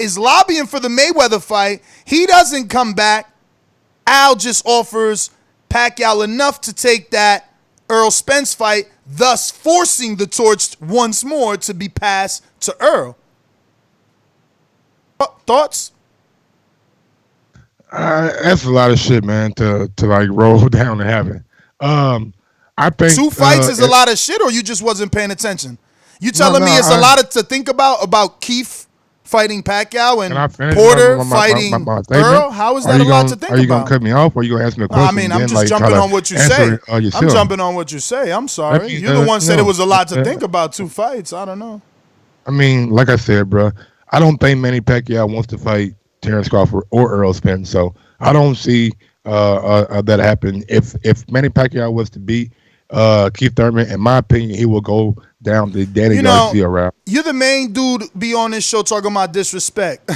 is lobbying for the Mayweather fight. He doesn't come back. Al just offers Pacquiao enough to take that Earl Spence fight, thus forcing the torch once more to be passed to Earl. Thoughts? That's a lot of shit, man, to like roll down to happen. I think 2 fights is a lot of shit, or you just wasn't paying attention? You telling me it's a lot to think about Keith fighting Pacquiao and Porter fighting Earl? How is that a lot to think about? Are you going to cut me off, or are you going to ask me a question? I mean, I'm just jumping on what you say. I'm jumping on what you say. I'm sorry. You're the one said it was a lot to think about 2 fights. I don't know. I mean, like I said, bro, I don't think Manny Pacquiao wants to fight Terrence Crawford or Errol Spence. So I don't see that happen. If Manny Pacquiao was to beat Keith Thurman, in my opinion, he will go down the Danny Garcia route. You're the main dude be on this show talking about disrespect.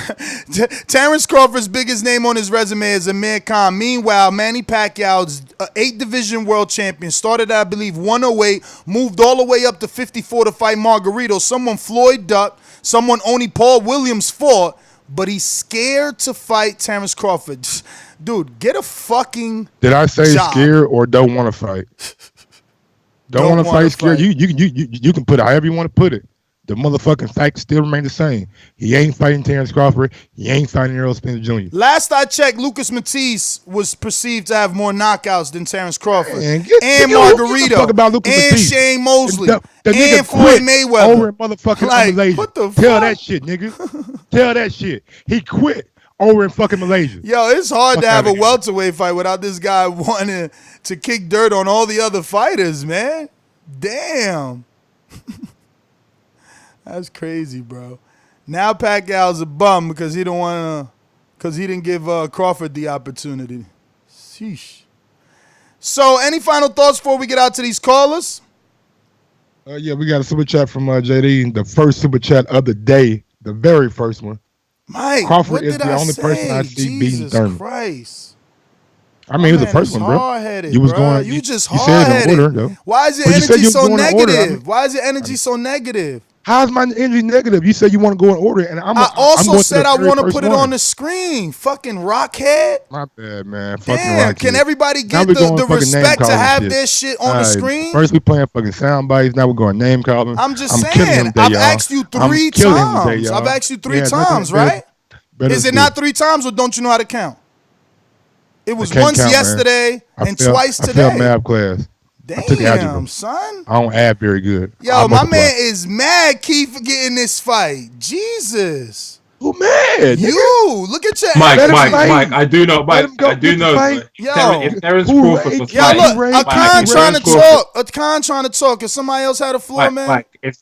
Terrence Crawford's biggest name on his resume is Amir Khan. Meanwhile, Manny Pacquiao's 8-division world champion, started at, I believe, 108, moved all the way up to 54 to fight Margarito. Someone Floyd ducked, someone only Paul Williams fought, but he's scared to fight Terrence Crawford. Dude, get a fucking Did I say job. scared or don't want to fight? Don't want to fight scared. You can put it however you want to put it. The motherfucking facts still remain the same. He ain't fighting Terrence Crawford. He ain't fighting Errol Spence Jr. Last I checked, Lucas Matisse was perceived to have more knockouts than Terrence Crawford. And Margarito. And Shane Mosley. And Floyd Mayweather. Over in motherfucking Malaysia. What the Tell fuck? that shit, nigga. Tell that shit. He quit over in fucking Malaysia. Yo, it's hard Fuck to have a outta here. welterweight fight without this guy wanting to kick dirt on all the other fighters, man. Damn. That's crazy, bro. Now Pacquiao's a bum because he didn't give Crawford the opportunity. Sheesh. So, any final thoughts before we get out to these callers? Yeah, we got a super chat from JD. The first super chat of the day, the very first one. Mike, Crawford what is did the I only say? person I see beating Thurman. Christ. I mean, it was the first one, bro. Hard-headed, You was bro. going. You just you said hard-headed. in order, though. Why is your But you said energy you was so going in order. negative? Why is your energy so negative? How's my energy negative? You said you want to go in order, and I also going said to I the very want to first put it one. on the screen. Fucking rockhead. My bad, man. Fucking Damn, rockhead. can everybody Now get we going the fucking name respect to calling have shit. their shit on All the right, screen? First we playing fucking sound bites. Now we're going name calling. I'm just killing him saying. today, I've y'all. asked you I'm three killing him today, times. y'all. I've asked you three Yeah, times, right? Is it not 3 times, or don't you know how to count? It was can't once count, man. yesterday and twice I today. failed math class. I took algebra. Damn, son. I don't add very good. Yo, I my multiply. man is mad, Keith, for getting this fight. Jesus. Who mad? You. Look at your Mike, energy. Mike, I do know, Let him go I do get the know. fight. If Terrence Who Crawford rate- was Yo, fighting, look, Mike, Akan if trying to Terrence Crawford- talk. Akan trying to talk. Is somebody else had a floor, man? Mike, if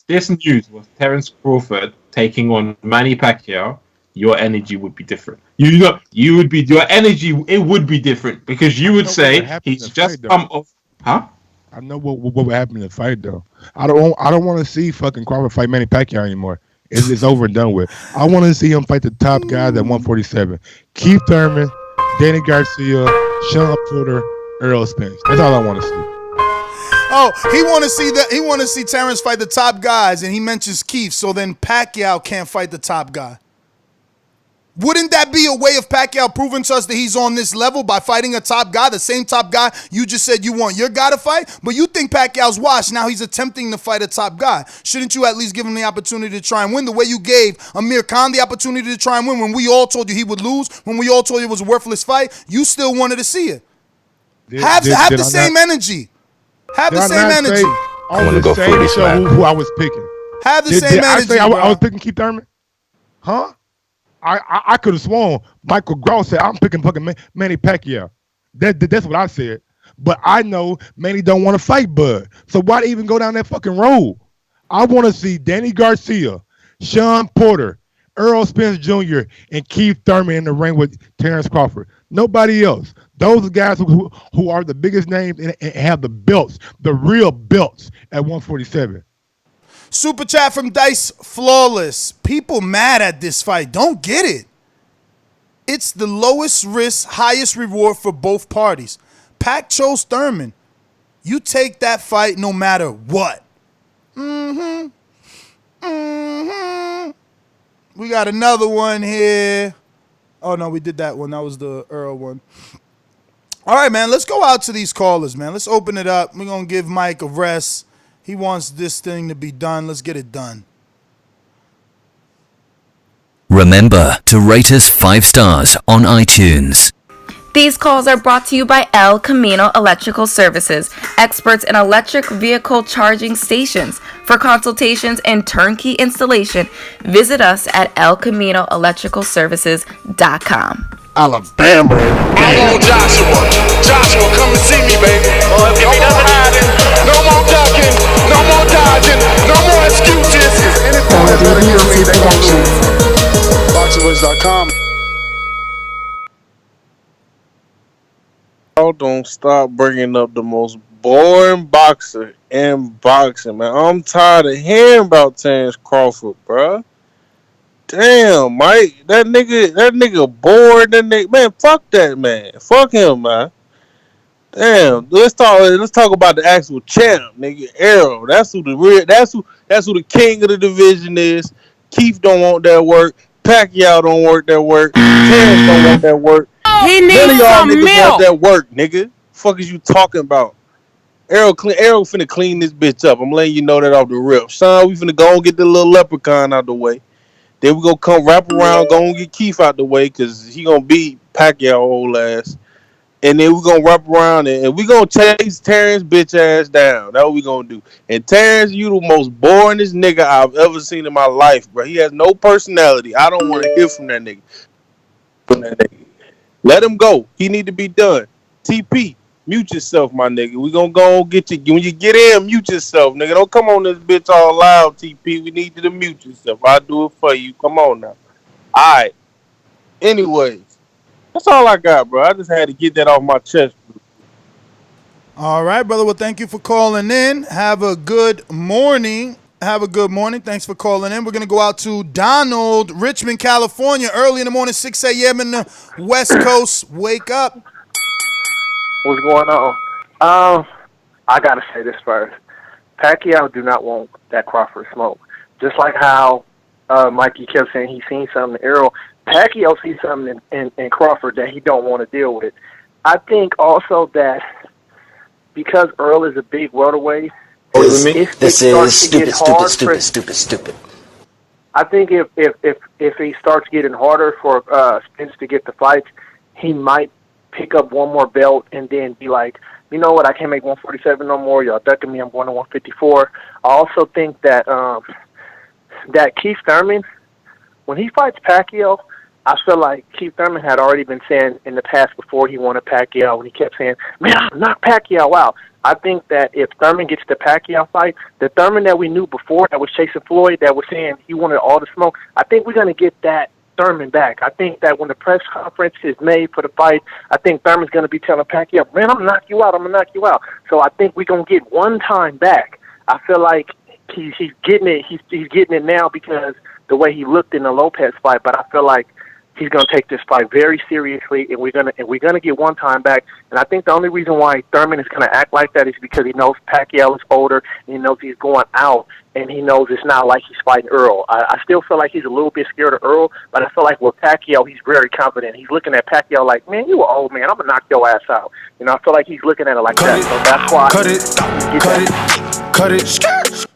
this news was Terrence Crawford taking on Manny Pacquiao, your energy would be different. You would be your energy. It would be different because you would say he's just come off. Huh? I know what would happen in the fight though. I don't want to see fucking Crawford fight Manny Pacquiao anymore. It's over and done with. I want to see him fight the top guys at 147. Keith Thurman, Danny Garcia, Sean Porter, Errol Spence. That's all I want to see. Oh, he want to see that. He want to see Terrence fight the top guys, and he mentions Keith. So then Pacquiao can't fight the top guy. Wouldn't that be a way of Pacquiao proving to us that he's on this level by fighting a top guy, the same top guy you just said you want your guy to fight? But you think Pacquiao's washed. Now he's attempting to fight a top guy. Shouldn't you at least give him the opportunity to try and win the way you gave Amir Khan the opportunity to try and win when we all told you he would lose, when we all told you it was a worthless fight? You still wanted to see it. Have the same energy. Have the same energy. I want to go for show who I was picking. Have the same energy, I say bro. I was picking Keith Thurman? Huh? I could have sworn Michael Gross said I'm picking fucking Manny Pacquiao. That's what I said. But I know Manny don't want to fight Bud. So why even go down that fucking road? I want to see Danny Garcia, Sean Porter, Errol Spence Jr., and Keith Thurman in the ring with Terrence Crawford. Nobody else. Those are guys who are the biggest names and have the belts, the real belts at 147. Super chat from Dice Flawless. People mad at this fight. Don't get it. It's the lowest risk, highest reward for both parties. Pac chose Thurman. You take that fight no matter what. We got another one here. Oh, no, we did that one. That was the Earl one. All right, man. Let's go out to these callers, man. Let's open it up. We're going to give Mike a rest. He wants this thing to be done. Let's get it done. Remember to rate us 5 stars on iTunes. These calls are brought to you by El Camino Electrical Services, experts in electric vehicle charging stations. For consultations and turnkey installation, visit us at elcaminoelectricalservices.com. Alabama. I'm on Joshua. Joshua, come and see me, baby. No more hiding, no more ducking, no more dodging, no more excuses. Productions. BoxingWiz.com. Y'all don't stop bringing up the most boring boxer in boxing, man. I'm tired of hearing about Terrence Crawford, bruh. Damn, Mike, that nigga bored. That nigga, man, fuck that man. Fuck him, man. Damn, let's talk about the actual champ, nigga. Errol. That's who the real. That's who the king of the division is. Keith don't want that work. Pacquiao don't want that work. Terrence don't want that work. He None needs of y'all some niggas want milk. that work, nigga. Fuck is you talking about? Errol finna clean this bitch up. I'm letting you know that off the rip. Son, we finna go and get the little leprechaun out the way. Then we gonna come wrap around, go and get Keith out the way, cause he gonna beat Pacquiao whole ass. And then we gonna wrap around and we gonna chase Terrence bitch ass down. That's what we gonna do. And Terrence, you the most boringest nigga I've ever seen in my life, bro. He has no personality. I don't want to hear from that nigga. Let him go. He need to be done. TP, mute yourself, my nigga. We gonna go and get you. When you get in, mute yourself, nigga. Don't come on this bitch all loud, TP. We need you to mute yourself. I'll do it for you. Come on now. Alright. Anyways, that's all I got, bro. I just had to get that off my chest. All right, brother. Well, thank you for calling in. Have a good morning. Have a good morning. Thanks for calling in. We're going to go out to Donald, Richmond, California, early in the morning, 6 a.m. in the West Coast. Wake up. What's going on? I gotta say this first. Pacquiao do not want that Crawford smoke. Just like how Mikey kept saying he seen something in Errol. Pacquiao sees something in Crawford that he don't want to deal with. I think also that because Earl is a big welterweight, This is stupid. I think if he starts getting harder for Spence to get the fights, he might pick up one more belt and then be like, you know what, I can't make 147 no more. Y'all ducking me. I'm going to 154. I also think that that Keith Thurman, when he fights Pacquiao, I feel like Keith Thurman had already been saying in the past before he wanted Pacquiao, when he kept saying, man, I'll knock Pacquiao out. I think that if Thurman gets the Pacquiao fight, the Thurman that we knew before that was chasing Floyd, that was saying he wanted all the smoke, I think we're going to get that Thurman back. I think that when the press conference is made for the fight, I think Thurman's going to be telling Pacquiao, man, I'm going to knock you out. So I think we're going to get one time back. I feel like he's getting it. He's getting it now because the way he looked in the Lopez fight, but I feel like he's going to take this fight very seriously, and we're gonna get one time back. And I think the only reason why Thurman is going to act like that is because he knows Pacquiao is older, and he knows he's going out, and he knows it's not like he's fighting Earl. I still feel like he's a little bit scared of Earl, but I feel like with Pacquiao, he's very confident. He's looking at Pacquiao like, man, you an old man. I'm going to knock your ass out. You know, I feel like he's looking at it like that. So that's why. Cut it.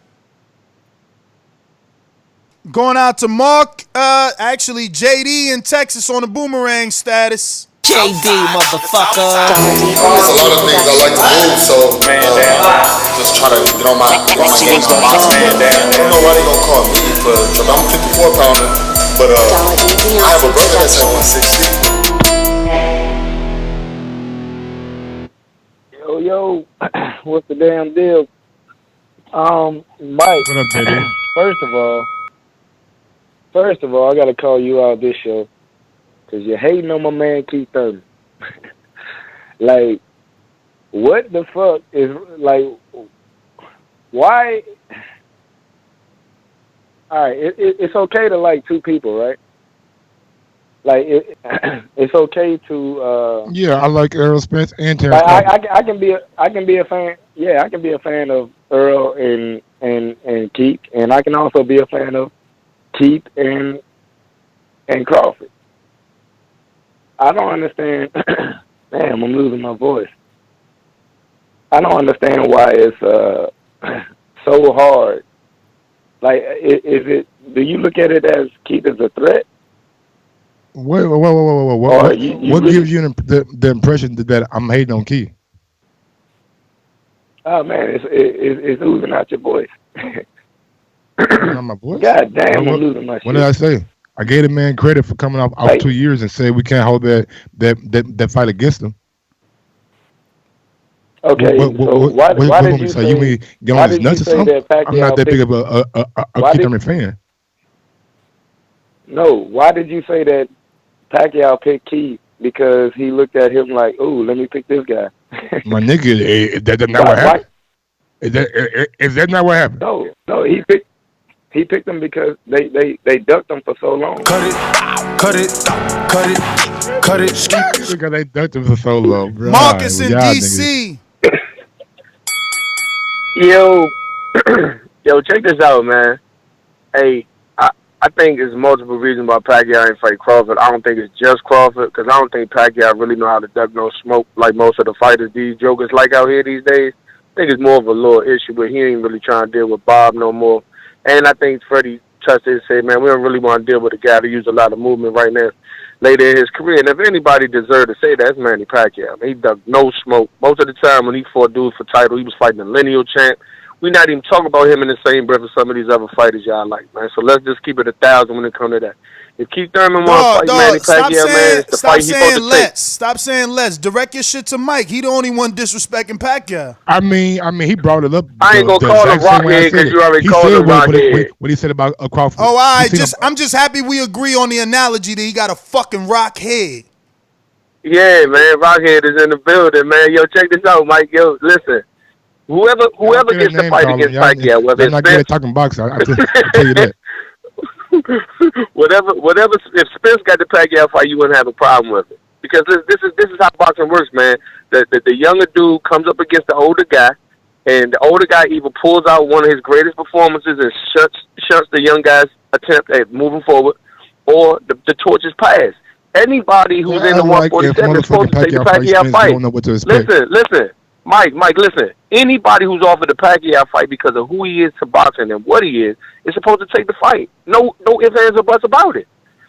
Going out to Mark, actually JD in Texas on the boomerang status. JD, motherfucker. There's a lot of things I like to do, so just try to get on my game on box, man. I don't know why they gonna call me, but I'm a 54 pounder, but I have a brother that's at 160. Yo, what's the damn deal? Mike. What up, JD? First of all, I gotta call you out this show because you're hating on my man Keith Thurman. Like, what the fuck is like? Why? All right, it's okay to like two people, right? Like, it's okay to. Yeah, I like Errol Spence and Terrence. I can be a fan. Yeah, I can be a fan of Earl and Keith, and I can also be a fan of Keith and Crawford. I don't understand. Damn, I'm losing my voice. I don't understand why it's so hard. Like, is it? Do you look at it as Keith as a threat? Wait. What gives you the impression that I'm hating on Keith? Oh man, it's oozing out your voice. Not my voice. God damn, I'm losing my shit. What did I say? I gave the man credit for coming off 2 years and said we can't hold that fight against him. Okay, why did you say? You mean get on his nuts or something? I'm not that big of a Keith Thurman fan. No, why did you say that Pacquiao picked Keith? Because he looked at him like, "Ooh, let me pick this guy." My nigga, that's not what happened. Is that not what happened? No, he picked them because they ducked him for so long. Cut it. Because they ducked him for so long, bro. Marcus in DC. Yo, check this out, man. Hey, I think there's multiple reasons why Pacquiao ain't fight Crawford. I don't think it's just Crawford, because I don't think Pacquiao really know how to duck no smoke like most of the fighters these jokers like out here these days. I think it's more of a little issue, but he ain't really trying to deal with Bob no more. And I think Freddie touched it and said, man, we don't really want to deal with a guy that uses a lot of movement right now later in his career. And if anybody deserved to say that, it's Manny Pacquiao. He ducked no smoke. Most of the time when he fought dudes for title, he was fighting the lineal champ. We're not even talking about him in the same breath as some of these other fighters y'all like, man. So let's just keep it 1,000 when it comes to that. If Keith Thurman wants to fight Manny Pacquiao, man, it's the fight he's supposed to take. Stop saying let's. Direct your shit to Mike. He the only one disrespecting Pacquiao. I mean, he brought it up. I ain't gonna call him Rockhead because you already called him Rockhead. What he said about Crawford. Oh, all right. I'm just happy we agree on the analogy that he got a fucking rock head. Yeah, man. Rockhead is in the building, man. Yo, check this out, Mike. Yo, listen. Whoever gets the fight against Pacquiao, whether it's not good at talking boxing, I tell you that. whatever. If Spence got the Pacquiao fight, you wouldn't have a problem with it, because this is how boxing works, man. The younger dude comes up against the older guy, and the older guy either pulls out one of his greatest performances and shuts the young guy's attempt at moving forward, or the torch is passed. Anybody who's in the 147 is supposed to take the Pacquiao fight. Don't know what to expect. Listen. Mike, listen. Anybody who's offered the Pacquiao fight because of who he is to boxing and what he is supposed to take the fight. No ifs, ands, or buts about it.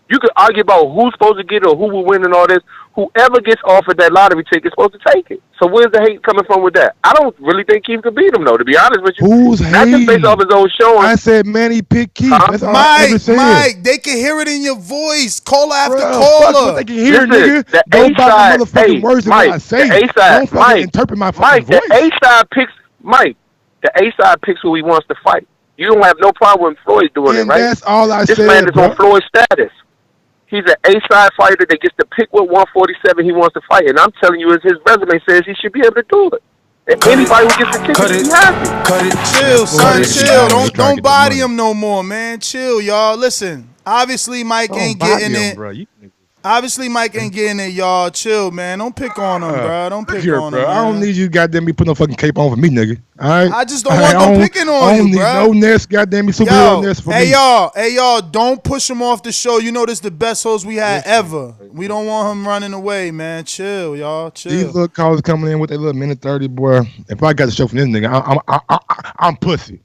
You could argue about who's supposed to get it or who will win and all this. Whoever gets offered that lottery ticket is supposed to take it. So where's the hate coming from with that? I don't really think Keith could beat him, though, to be honest with you. Who's not hating? just based off his own showing. I said Manny picked Keith. That's all I ever said. Mike, they can hear it in your voice. Caller after That's caller. what they can hear, Listen, nigga. Don't buy my motherfucking words in what I say. Don't fucking interpret my fucking voice. The A-side picks who he wants to fight. You don't have no problem with Floyd doing it, right? That's all I said, This man is on Floyd's status. He's an A-side fighter that gets to pick what 147 he wants to fight. And I'm telling you, as his resume says, he should be able to do it. And anybody who gets the ticket should be happy. Chill, son, chill. Don't body him no more, man. Chill, y'all. Listen, obviously Mike ain't getting it. Obviously, Mike ain't getting it, y'all. Chill, man. Don't pick on him, bro. Don't pick on him. I don't need you, goddamn me, put no fucking cape on for me, nigga. All right. I just don't want them picking on you, bro. I don't need no nest, goddamn me, superhero nest for me. Hey, y'all, don't push him off the show. You know this is the best host we had ever. We don't want him running away, man. Chill, y'all. Chill. These little callers coming in with their little minute 30, boy. If I got the show from this nigga, I'm pussy.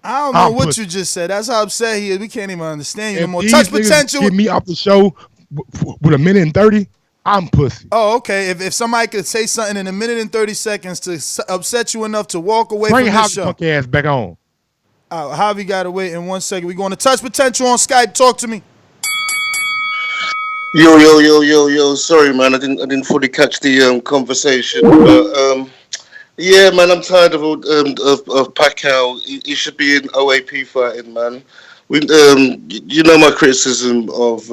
I don't know what you just said. That's how upset he is. We can't even understand you no more. Touch potential. Get me off the show with a minute and 30, I'm pussy. Oh, okay. If somebody could say something in a minute and 30 seconds to upset you enough to walk away from this show. Bring Javi ass back on. Javi got to wait in 1 second. We're going to Touch Potential on Skype. Talk to me. Yo. Sorry, man. I didn't fully catch the conversation. But yeah, man, I'm tired of Pacquiao. He should be in OAP fighting, man. You know my criticism of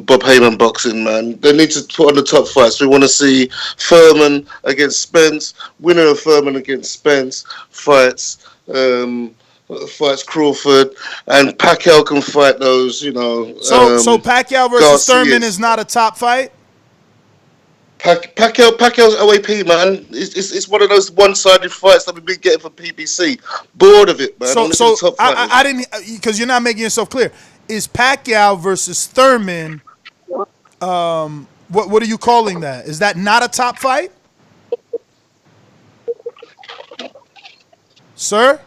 Bob Heyman boxing, man. They need to put on the top fights. We want to see Thurman against Spence, winner of Thurman against Spence fights Crawford, and Pacquiao can fight those, you know. So Pacquiao versus Thurman is not a top fight? Pacquiao's OAP, man. It's one of those one-sided fights that we've been getting from PBC. Bored of it, man. So I didn't, because you're not making yourself clear. Is Pacquiao versus Thurman, what are you calling that? Is that not a top fight? Sir?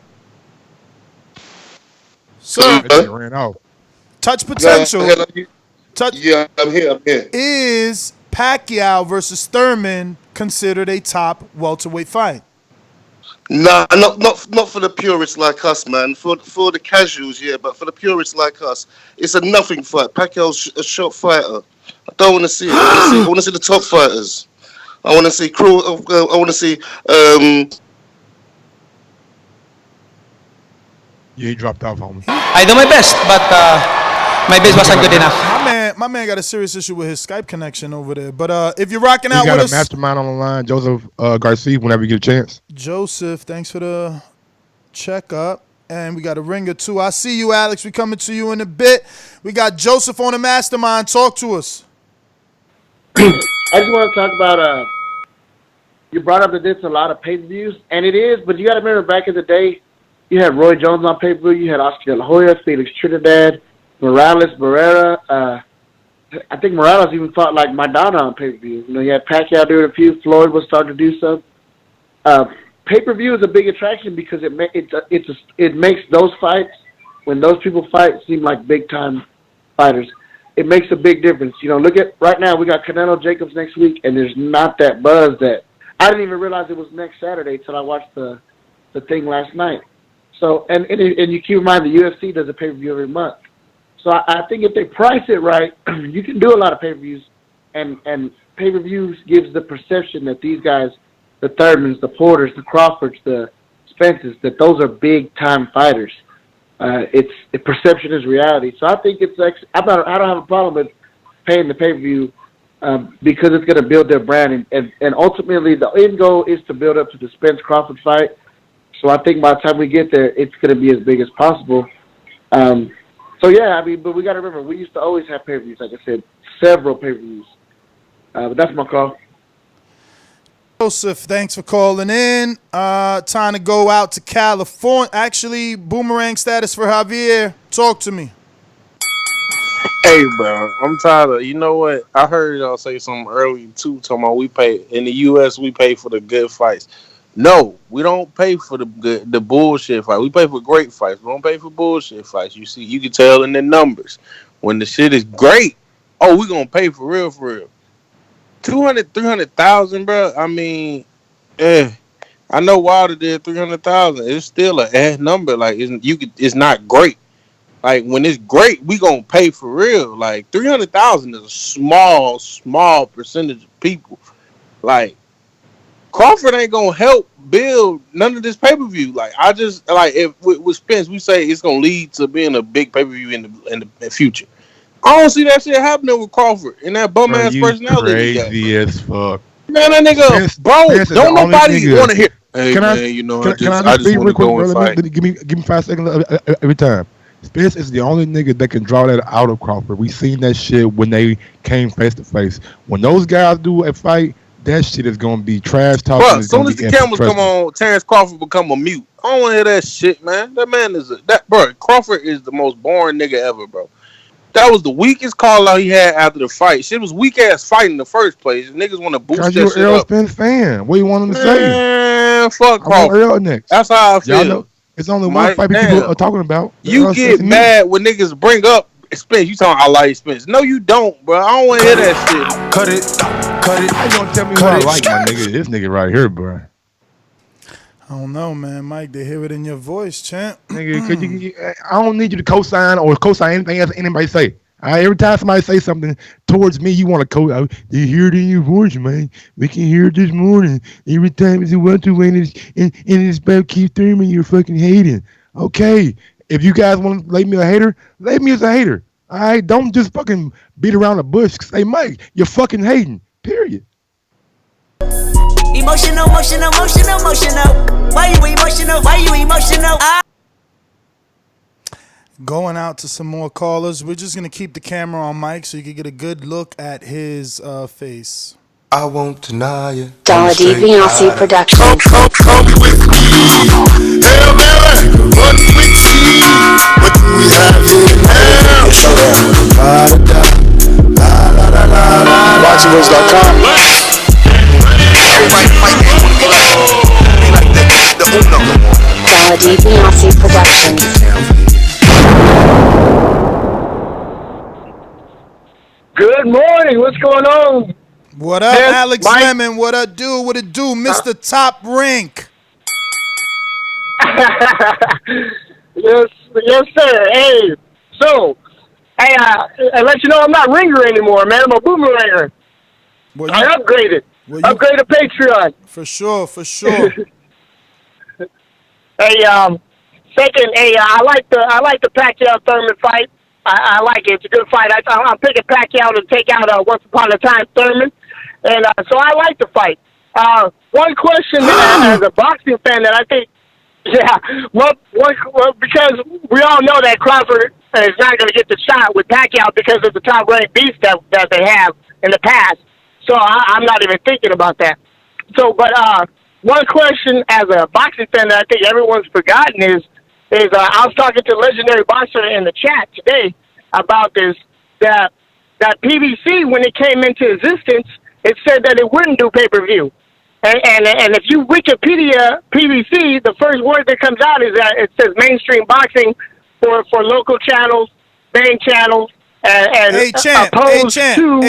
Ran off. Touch potential. Yeah, I'm here. Is Pacquiao versus Thurman considered a top welterweight fight? Nah, not for the purists like us, man. For the casuals, yeah, but for the purists like us, it's a nothing fight. Pacquiao's a short fighter. I don't want to see it. I want to see the top fighters. I want to see I want to see. Yeah, he dropped off on me. I do my best, but My base wasn't good enough. My man got a serious issue with his Skype connection over there. But if you're rocking out with us, we got a mastermind on the line, Joseph Garcia. Whenever you get a chance, Joseph, thanks for the checkup. And we got a ringer too. I see you, Alex. We coming to you in a bit. We got Joseph on the mastermind. Talk to us. I just want to talk about you brought up that there's a lot of pay-per-views, and it is, but you got to remember back in the day, you had Roy Jones on pay-per-view, you had Oscar De La Hoya, Felix Trinidad, Morales, Barrera. I think Morales even fought like Madonna on pay-per-view. You know, you had Pacquiao doing a few. Floyd was starting to do some. Pay-per-view is a big attraction because it makes those fights, when those people fight, seem like big-time fighters. It makes a big difference. You know, look at right now, we got Canelo Jacobs next week, and there's not that buzz that I didn't even realize it was next Saturday until I watched the thing last night. So, and you keep in mind the UFC does a pay-per-view every month. So I think if they price it right, you can do a lot of pay-per-views, and pay-per-views gives the perception that these guys, the Thurmans, the Porters, the Crawfords, the Spences, that those are big-time fighters. Perception is reality. So I think it's I don't have a problem with paying the pay-per-view because it's going to build their brand, and ultimately the end goal is to build up to the Spence Crawford fight. So I think by the time we get there, it's going to be as big as possible. So yeah, I mean, but we got to remember, we used to always have pay-per-views. Like I said, several pay-per-views. But that's my call. Joseph, thanks for calling in. Time to go out to California. Actually, boomerang status for Javier. Talk to me. Hey, bro, I'm tired of, you know what? I heard y'all say something earlier, too, talking about we pay, in the U.S., we pay for the good fights. No, we don't pay for the bullshit fight. We pay for great fights. We don't pay for bullshit fights. You see, you can tell in the numbers. When the shit is great, oh, we gonna pay for real, for real. 200, 300,000, bro. I mean, I know Wilder did 300,000. It's still a number. Like, it's not great. Like, when it's great, we gonna pay for real. Like, 300,000 is a small percentage of people. Like, Crawford ain't gonna help build none of this pay-per-view. Like, I just if with Spence, we say it's gonna lead to being a big pay-per-view in the future. I don't see that shit happening with Crawford and that bum ass personality. Crazy as fuck. Man, that nigga, Spence don't nobody want to hear. Hey, can man, I just want to go and fight. Give me 5 seconds every time. Spence is the only nigga that can draw that out of Crawford. We seen that shit when they came face to face. When those guys do a fight, that shit is gonna be trash talking. Bro, as soon as the cameras come on, Terrence Crawford become a mute. I don't want to hear that shit, man. That man is bro. Crawford is the most boring nigga ever, bro. That was the weakest call out he had after the fight. Shit was weak ass fight in the first place. Niggas want to boost that shit up. You're an Errol Spence fan. What do you want him to say? Man, fuck Crawford. Errol next. That's how I feel. Know, it's only one fight people are talking about. You get mad when niggas bring up Spence. You talking I like Spence. No, you don't, bro. I don't want to hear that shit. Cut it. How you gonna tell me what I like, my nigga? This nigga right here, bro. I don't know, man. Mike, they hear it in your voice, champ. Nigga, I don't need you to co-sign anything else anybody say. Every time somebody say something towards me, you want to you hear it in your voice, man. We can hear it this morning. Every time it's a 1-2 and it's about Keith Thurman, you're fucking hating. Okay. If you guys want to label me a hater, label me as a hater. All right? Don't just fucking beat around the bush. Say, Mike, you're fucking hating. Period. Emotional. Why you emotional? Going out to some more callers. We're just going to keep the camera on Mike so you can get a good look at his face. I won't deny it. Dollar D Beyonce production. Come with me. Hail Mary, what we see. What do we have here now? Boxingwords.com. Dollar D Beyonce Productions. Good morning. What's going on? What up, Alex Lemon? What it do? Mr. Top Rank. Yes, sir. Hey, so, I let you know I'm not ringer anymore, man. I'm a boomeranger. I upgraded. Upgraded Patreon. For sure. Hey, second, I like the Pacquiao-Thurman fight. I like it. It's a good fight. I'm picking Pacquiao to take out Once Upon a Time Thurman, and so I like the fight. One question as a boxing fan that I think, because we all know that Crawford is not going to get the shot with Pacquiao because of the top-ranked beast that they have in the past. So I'm not even thinking about that. So, but one question as a boxing fan that I think everyone's forgotten is I was talking to a legendary boxer in the chat today about this, that PBC, when it came into existence, it said that it wouldn't do pay-per-view. And if you Wikipedia PBC, the first word that comes out is that it says mainstream boxing for local channels, main channels, and opposed to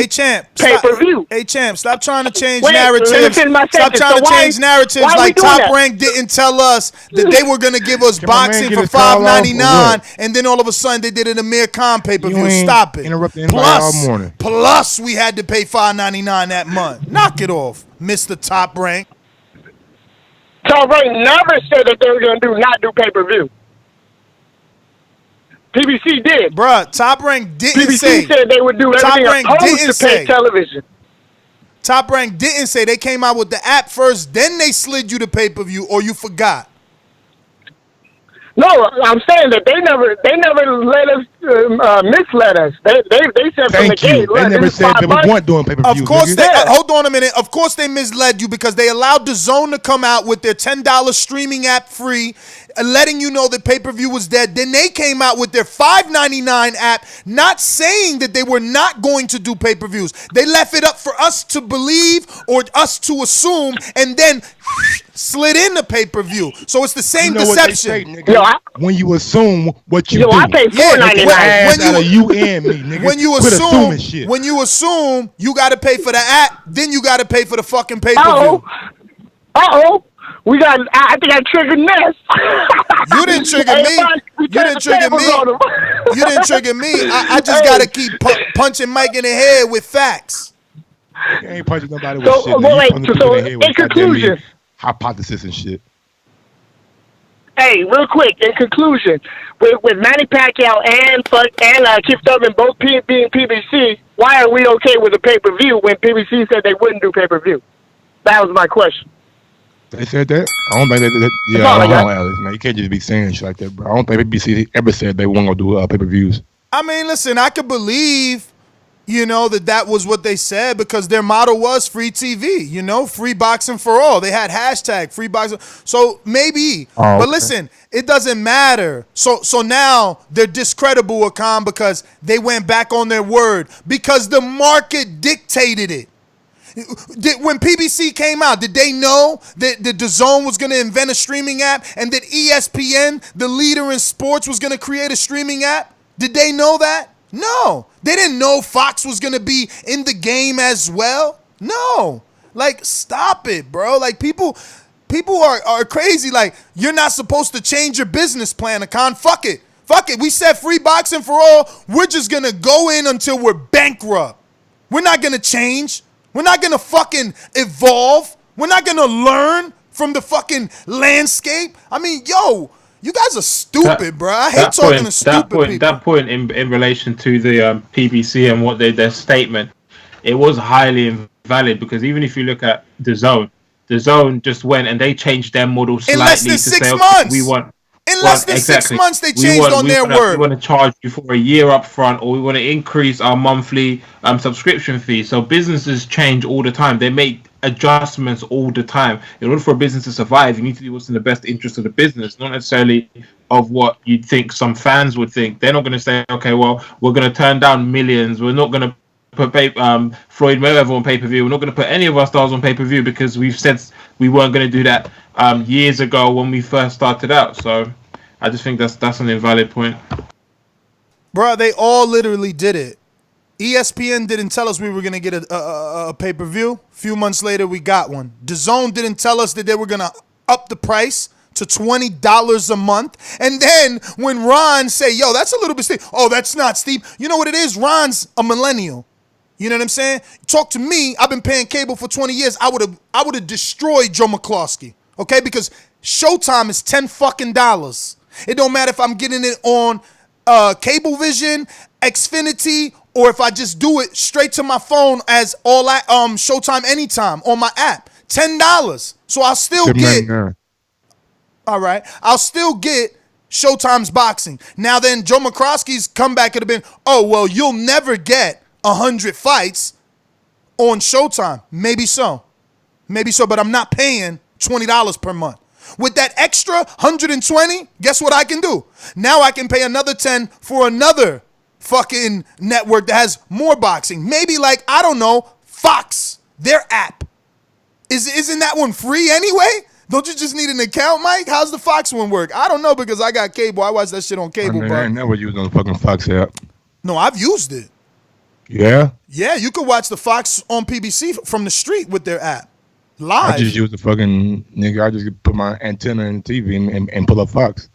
pay-per-view. Hey, champ, stop trying to change Wait, narratives. Stop trying to change narratives like Top Rank didn't tell us that they were going to give us boxing for $5.99, and then all of a sudden they did an Amir Khan pay-per-view. Stop it. Plus, we had to pay $5.99 that month. Knock it off, Mr. Top Rank. Top Rank never said that they were going to not do pay-per-view. PBC did. Bruh, Top Rank didn't PBC say. PBC said they would do everything opposed to pay television. Top Rank didn't say. They came out with the app first, then they slid you the pay-per-view, or you forgot. No, I'm saying that they never let us misled us. They said from the gate. They never said they weren't doing pay-per-views. Of course, hold on a minute. Of course, they misled you because they allowed Dazn to come out with their $10 streaming app free, letting you know that pay-per-view was dead. Then they came out with their $5.99 app, not saying that they were not going to do pay-per-views. They left it up for us to believe or us to assume, and then slid in the pay-per-view. So it's the same deception. When you assume what you do. I pay $4.99. You and me, nigga. When you assume you got to pay for the app, then you got to pay for the fucking pay-per-view. I think I triggered Ness. You didn't trigger me. You didn't trigger me. You didn't trigger me. I just got to keep punching Mike in the head with facts. You ain't punching nobody with shit. So in conclusion. Hypothesis and shit. Hey, real quick, in conclusion, with Manny Pacquiao and Keith Thurman both being PBC, why are we okay with a pay-per-view when PBC said they wouldn't do pay-per-view? That was my question. They said that? I don't think that yeah, I don't know, Alex, man. You can't just be saying shit like that, bro. I don't think PBC ever said they weren't going to do pay-per-views. I mean, listen, I could believe, that was what they said because their motto was free TV, free boxing for all. They had hashtag free boxing. So maybe, but listen, it doesn't matter. So now they're discreditable with Khan because they went back on their word because the market dictated it. When PBC came out, did they know that the DAZN was going to invent a streaming app and that ESPN, the leader in sports, was going to create a streaming app? Did they know that? No. They didn't know Fox was going to be in the game as well. No. Like, stop it, bro. Like, people are crazy. Like, you're not supposed to change your business plan, Akon. Fuck it. We said free boxing for all. We're just going to go in until we're bankrupt. We're not going to change. We're not going to fucking evolve. We're not going to learn from the fucking landscape. I mean, yo, you guys are stupid, bro. I hate talking to stupid people. That point in relation to the PBC and what their statement, it was highly invalid because even if you look at the zone just went and they changed their model slightly in less than 6 months. In less than 6 months, they changed on their word. We want to charge you for a year up front, or we want to increase our monthly subscription fee. So businesses change all the time. They make adjustments all the time. In order for a business to survive, you need to do what's in the best interest of the business, not necessarily of what you'd think some fans would think. They're not going to say, okay, well, we're going to turn down millions. We're not going to put Floyd Mayweather on pay-per-view. We're not going to put any of our stars on pay-per-view because we've said we weren't going to do that years ago when we first started out. So I just think that's an invalid point. Bro, they all literally did it. ESPN didn't tell us we were going to get a pay-per-view. A few months later, we got one. DAZN didn't tell us that they were going to up the price to $20 a month. And then when Ron say, yo, that's a little bit steep. Oh, that's not steep. You know what it is? Ron's a millennial. You know what I'm saying? Talk to me. I've been paying cable for 20 years. I would have destroyed Joe McCloskey. Okay? Because Showtime is $10 fucking. It don't matter if I'm getting it on Cablevision, Xfinity, or if I just do it straight to my phone as Showtime Anytime on my app. $10. So I'll still get. All right, I'll still get Showtime's boxing. Now then, Joe McCroskey's comeback could have been, oh well, you'll never get 100 fights on Showtime. Maybe so, but I'm not paying $20 per month. With that extra 120, guess what I can do? Now I can pay another 10 for another fucking network that has more boxing. Maybe like, I don't know, Fox, their app. Isn't that one free anyway? Don't you just need an account, Mike? How's the Fox one work? I don't know because I got cable. I watch that shit on cable. I ain't never used on the fucking Fox app. No, I've used it. Yeah? Yeah, you could watch the Fox on PBC from the street with their app. Live. I just use the fucking, nigga, I just put my antenna in the TV and pull up Fox.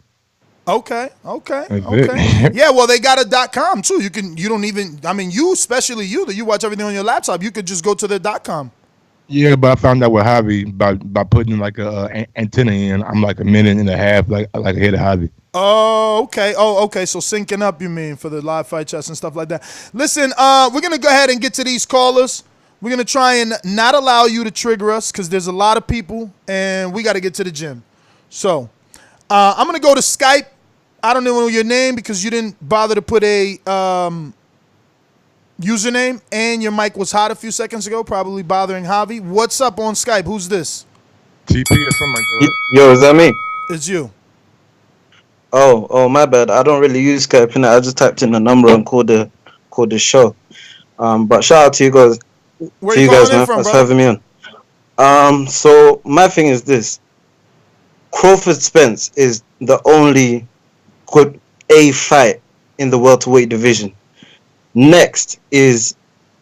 Okay. It. Yeah, well, they got a .com too. Especially you, that you watch everything on your laptop, you could just go to their .com. Yeah, but I found out with Hobby by putting like a antenna in. I'm like a minute and a half, like ahead of Hobby. Oh, okay. So syncing up, you mean, for the live fight chats and stuff like that. Listen, we're gonna go ahead and get to these callers. We're gonna try and not allow you to trigger us because there's a lot of people and we got to get to the gym. So I'm gonna go to Skype. I don't know your name because you didn't bother to put a username, and your mic was hot a few seconds ago, probably bothering Javi. What's up on Skype? Who's this? TP or something like that. Yo, is that me? It's you. Oh, my bad. I don't really use Skype, innit? I just typed in the number and called the show. But shout out to you guys. Where you calling in from, Thanks for brother? having me on. So my thing is this: Crawford Spence is the only good A fight in the welterweight division. Next is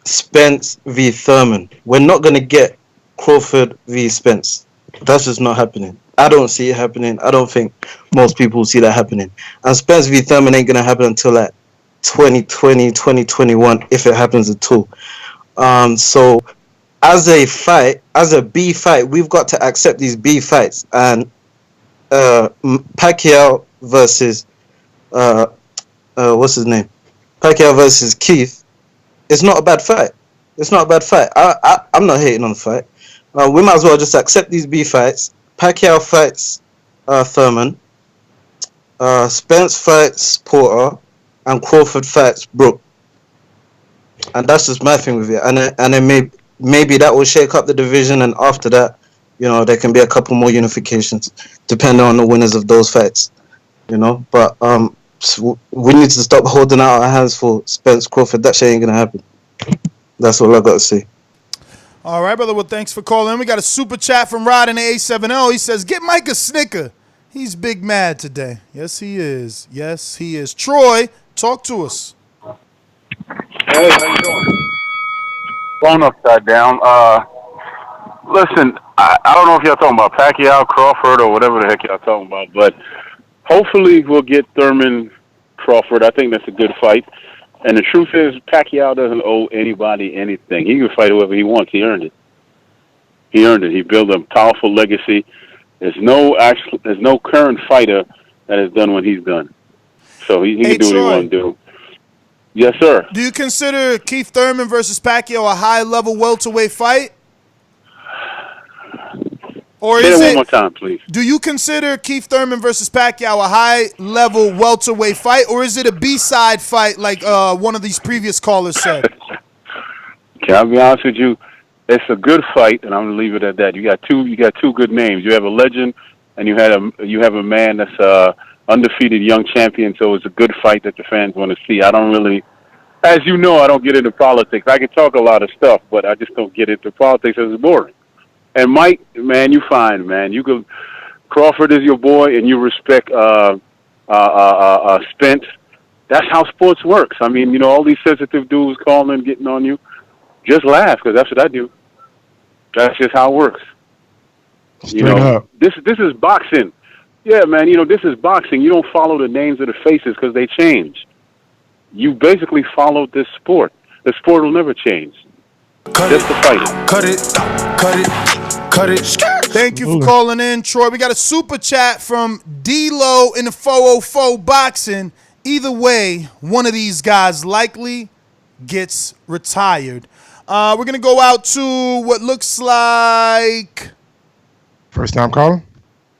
Spence v. Thurman. We're not going to get Crawford v. Spence. That's just not happening. I don't see it happening. I don't think most people see that happening. And Spence v. Thurman ain't going to happen until like 2020, 2021, if it happens at all. So as a fight, as a B fight, we've got to accept these B fights. And Pacquiao versus, what's his name? Pacquiao versus Keith, it's not a bad fight. I'm not hating on the fight. We might as well just accept these B fights. Pacquiao fights Thurman. Spence fights Porter. And Crawford fights Brook. And that's just my thing with it. And then maybe that will shake up the division. And after that, there can be a couple more unifications, depending on the winners of those fights. But so we need to stop holding out our hands for Spence Crawford. That shit ain't gonna happen. That's all I got to say. All right, brother. Well, thanks for calling. We got a super chat from Rod in the 870. He says, "Get Mike a Snicker. He's big mad today." Yes, he is. Troy, talk to us. Hey, how you doing? Phone upside down. Listen, I don't know if y'all talking about Pacquiao, Crawford, or whatever the heck y'all talking about, but hopefully we'll get Thurman Crawford. I think that's a good fight. And the truth is, Pacquiao doesn't owe anybody anything. He can fight whoever he wants. He earned it. He built a powerful legacy. There's no current fighter that has done what he's done. So he can do what he wants to do. Yes, sir. Do you consider Keith Thurman versus Pacquiao a high-level welterweight fight? Or Say that one more time, please. Do you consider Keith Thurman versus Pacquiao a high-level welterweight fight, or is it a B-side fight like one of these previous callers said? Can I be honest with you? It's a good fight, and I'm gonna leave it at that. You got two good names. You have a legend, and you have a man that's undefeated young champion. So it's a good fight that the fans want to see. I don't really, as you know, I don't get into politics. I can talk a lot of stuff, but I just don't get into politics because it's boring. And Mike, man, you fine, man. You could. Crawford is your boy, and you respect Spence. That's how sports works. I mean, all these sensitive dudes calling, getting on you. Just laugh, because that's what I do. That's just how it works. Straight up. This is boxing. Yeah, man. This is boxing. You don't follow the names of the faces because they change. You basically follow this sport. The sport will never change. Just the fight. Cut it. Thank you for calling in, Troy. We got a super chat from D-Lo in the 404 Boxing Either way, one of these guys likely gets retired. We're going to go out to what looks like... First time caller?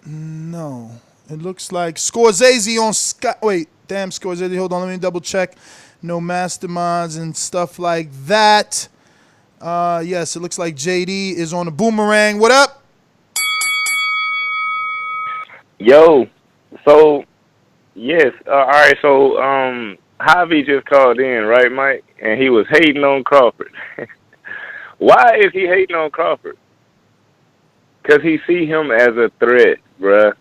No. It looks like Scorsese on Sky. Wait, damn Scorsese. Hold on, let me double check. No masterminds and stuff like that. Yes, it looks like JD is on the boomerang. What up? Yo, so yes, all right. So Javi just called in, right, Mike? And he was hating on Crawford. Why is he hating on Crawford? Because he see him as a threat, bruh.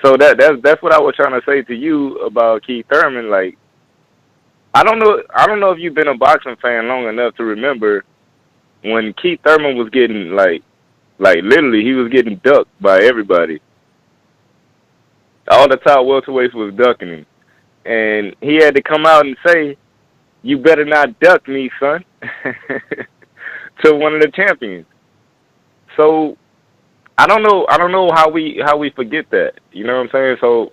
So that's what I was trying to say to you about Keith Thurman. Like, I don't know if you've been a boxing fan long enough to remember when Keith Thurman was getting like literally he was getting ducked by everybody. All the top welterweights was ducking him, and he had to come out and say, "You better not duck me, son," to one of the champions. So I don't know how we forget that. You know what I'm saying? So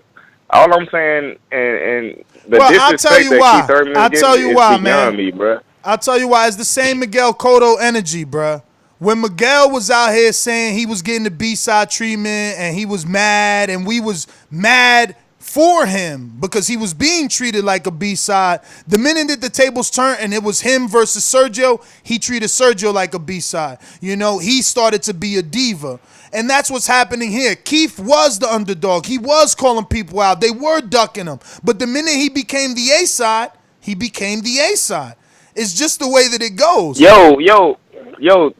all I'm saying and the disrespect that Keith Thurman is getting is beyond me, bro. I'll tell you why. It's the same Miguel Cotto energy, bruh. When Miguel was out here saying he was getting the B-side treatment and he was mad and we was mad for him because he was being treated like a B-side, the minute that the tables turned and it was him versus Sergio, he treated Sergio like a B-side. You know, he started to be a diva. And that's what's happening here. Keith was the underdog. He was calling people out. They were ducking him. But the minute he became the A-side, he became the A-side. It's just the way that it goes. Yo,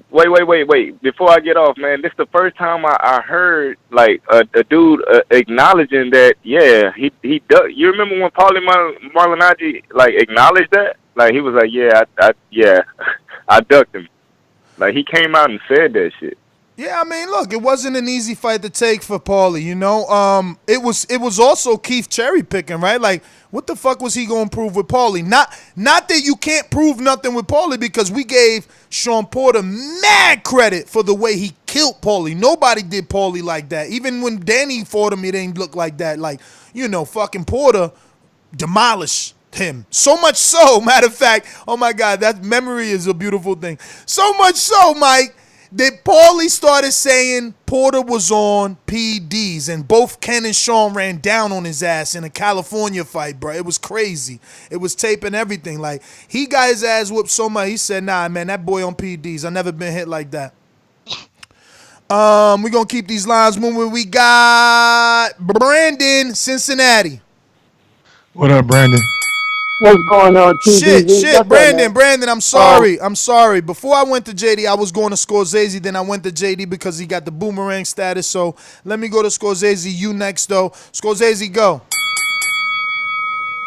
wait. Before I get off, man, this is the first time I heard, like, a dude acknowledging that, yeah, he ducked. You remember when Paulie Malignaggi, like, acknowledged that? Like, he was like, I ducked him. Like, he came out and said that shit. Yeah, I mean, look, it wasn't an easy fight to take for Paulie, you know. It was also Keith cherry picking, right? Like, what the fuck was he gonna prove with Paulie? Not that you can't prove nothing with Paulie, because we gave Sean Porter mad credit for the way he killed Paulie. Nobody did Paulie like that. Even when Danny fought him, it ain't look like that. Like, you know, fucking Porter demolished him. So much so, matter of fact, oh my God, that memory is a beautiful thing. So much so, Mike, that Paulie started saying Porter was on PDs, and both Ken and Sean ran down on his ass in a California fight, bro. It was crazy. It was tape and everything. Like, he got his ass whooped so much, he said, nah, man, that boy on PDs. I never been hit like that. We're going to keep these lines moving. We got Brandon, Cincinnati. What up, Brandon? What's going on, TV? Shit, Brandon, I'm sorry. Before I went to JD, I was going to Scorsese, then I went to JD because he got the boomerang status. So let me go to Scorsese. You next, though. Scorsese, go.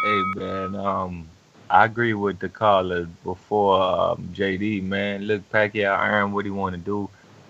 Hey, man, I agree with the caller before JD, man. Look, Pacquiao earned what he want to do.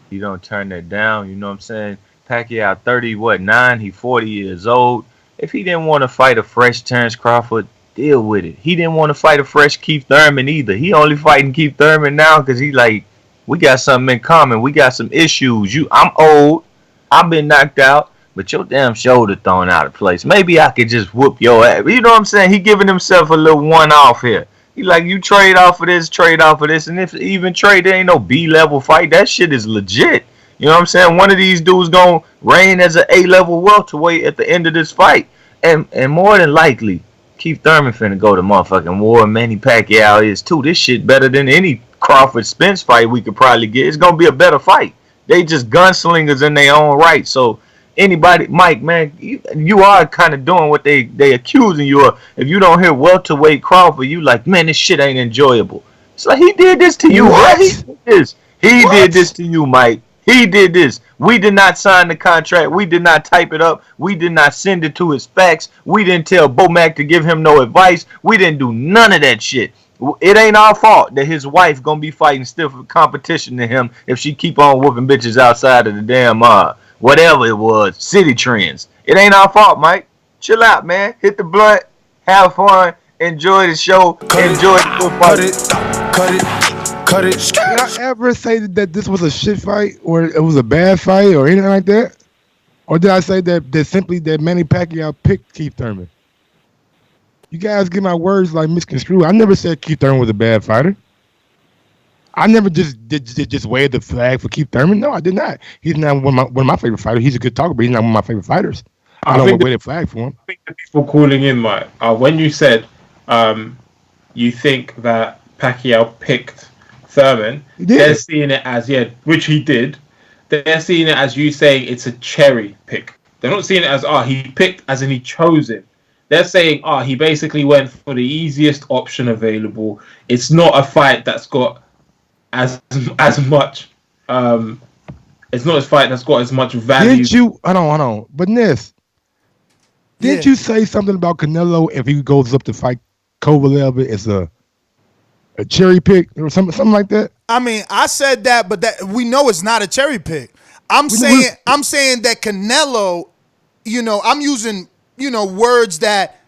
You don't turn that down, you know what I'm saying? Pacquiao 9? He 40 years old. If he didn't want to fight a fresh Terrence Crawford, deal with it. He didn't want to fight a fresh Keith Thurman either. He only fighting Keith Thurman now because he like, we got something in common. We got some issues. I'm old. I've been knocked out, but your damn shoulder thrown out of place. Maybe I could just whoop your ass. You know what I'm saying? He giving himself a little one-off here. He like, you trade off of this, and if even trade, there ain't no B-level fight. That shit is legit. You know what I'm saying? One of these dudes gonna reign as an A-level welterweight at the end of this fight. And more than likely, Keith Thurman finna go to motherfucking war. Manny Pacquiao is too. This shit better than any Crawford Spence fight we could probably get. It's gonna be a better fight. They just gunslingers in their own right. So anybody, Mike, man, you are kind of doing what they accusing you of. If you don't hear welterweight Crawford, you like, man, this shit ain't enjoyable. It's like, he did this to you, what? He did this to you, Mike. He did this. We did not sign the contract. We did not type it up. We did not send it to his fax. We didn't tell Bomac to give him no advice. We didn't do none of that shit. It ain't our fault that his wife gonna be fighting stiff competition to him if she keep on whooping bitches outside of the damn whatever it was, City Trends. It ain't our fault, Mike. Chill out, man. Hit the blunt. Have fun. Enjoy the show. Enjoy the football. Cut it. Did I ever say that this was a shit fight or it was a bad fight or anything like that? Or did I say that simply that Manny Pacquiao picked Keith Thurman? You guys get my words like misconstrued. I never said Keith Thurman was a bad fighter. I never just waved the flag for Keith Thurman. No, I did not. He's not one of my favorite fighters. He's a good talker, but he's not one of my favorite fighters. I don't want to wave the flag for him. I think the people calling in, Mike, when you said you think that Pacquiao picked Thurman, they're seeing it as, which he did. They're seeing it as you saying it's a cherry pick. They're not seeing it as, he picked as in he chose him. They're saying, he basically went for the easiest option available. It's not a fight that's got as much. It's not a fight that's got as much value. Didn't you? Hold on. But Ness, didn't you say something about Canelo if he goes up to fight Kovalev as a cherry pick or something like that? I mean, I said that, but that we know it's not a cherry pick. I'm saying that Canelo, I'm using, words that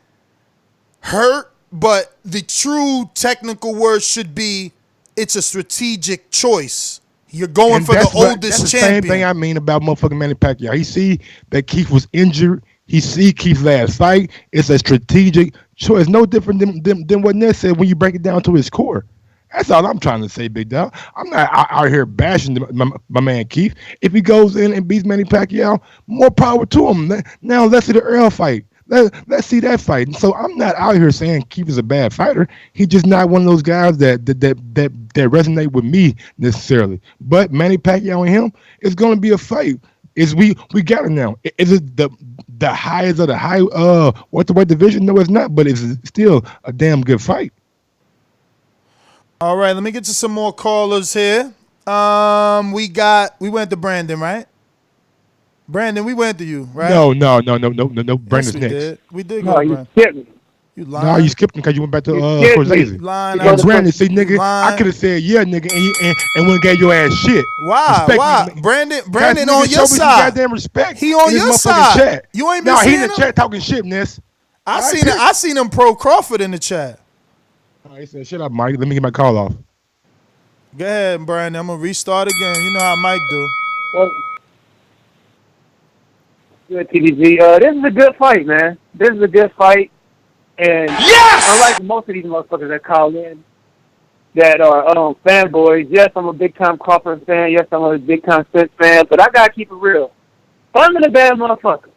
hurt, but the true technical word should be it's a strategic choice. You're going for the oldest champion. Same thing I mean about motherfucking Manny Pacquiao. He see that Keith was injured. He see Keith's last fight. It's a strategic choice. No different than what Ness said when you break it down to his core. That's all I'm trying to say, big dog. I'm not out here bashing my man Keith. If he goes in and beats Manny Pacquiao, more power to him. Now let's see the Earl fight. Let's see that fight. And so I'm not out here saying Keith is a bad fighter. He's just not one of those guys that resonate with me necessarily. But Manny Pacquiao and him, it's going to be a fight. We got it now. Is it the highest of the high welterweight division? No, it's not. But it's still a damn good fight. All right, let me get to some more callers here. We went to Brandon, right? Brandon, we went to you, right? No. Brandon's next. Did. We did go. No, you skipped me. You lying. No, you skipped him because you went back to Scorsese. Brandon, see, nigga, I could have said nigga, and wouldn't gave your ass shit. Why? Respect Why? Me. Brandon on your side. Goddamn respect. He on your side. Chat. You ain't been seeing him? He in the chat talking shit, Ness. I seen him pro Crawford in the chat. He said, shut up, Mike. Let me get my call off. Go ahead, Brandon. I'm going to restart again. You know how Mike do. Well, good, TVG. This is a good fight, man. This is a good fight. And unlike most of these motherfuckers that call in that are fanboys, yes, I'm a big-time Crawford fan. Yes, I'm a big-time Spence fan. But I got to keep it real. Thurman a bad motherfucker.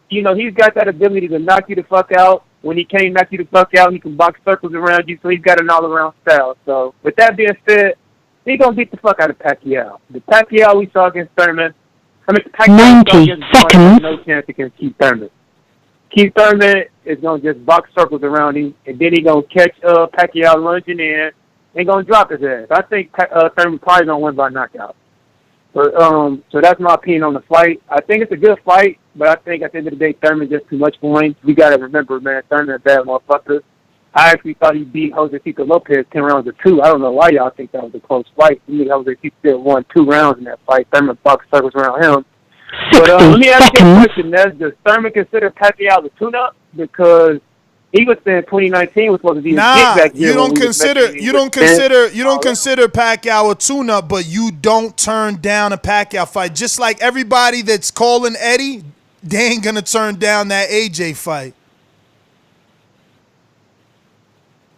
He's got that ability to knock you the fuck out. When he can't knock you the fuck out, he can box circles around you, so he's got an all-around style. So, with that being said, he's going to beat the fuck out of Pacquiao. The Pacquiao we saw against Thurman, Pacquiao 90 seconds. No chance against Keith Thurman. Keith Thurman is going to just box circles around him, and then he's going to catch Pacquiao lunging in and going to drop his ass. I think Thurman probably going to win by knockout. But, so that's my opinion on the fight. I think it's a good fight, but I think at the end of the day, Thurman just too much for him. We got to remember, man, Thurman a bad motherfucker. I actually thought he beat Jose Tito Lopez 10 rounds to 2. I don't know why y'all think that was a close fight. To me, Jose Tito still won 2 rounds in that fight. Thurman boxed circles around him. But let me ask you a question, Nez. Does Thurman consider Pacquiao the tune-up? Because he was saying 2019 was supposed to be his get-back year. You don't consider Pacquiao a tune-up, but you don't turn down a Pacquiao fight. Just like everybody that's calling Eddie, they ain't gonna turn down that AJ fight.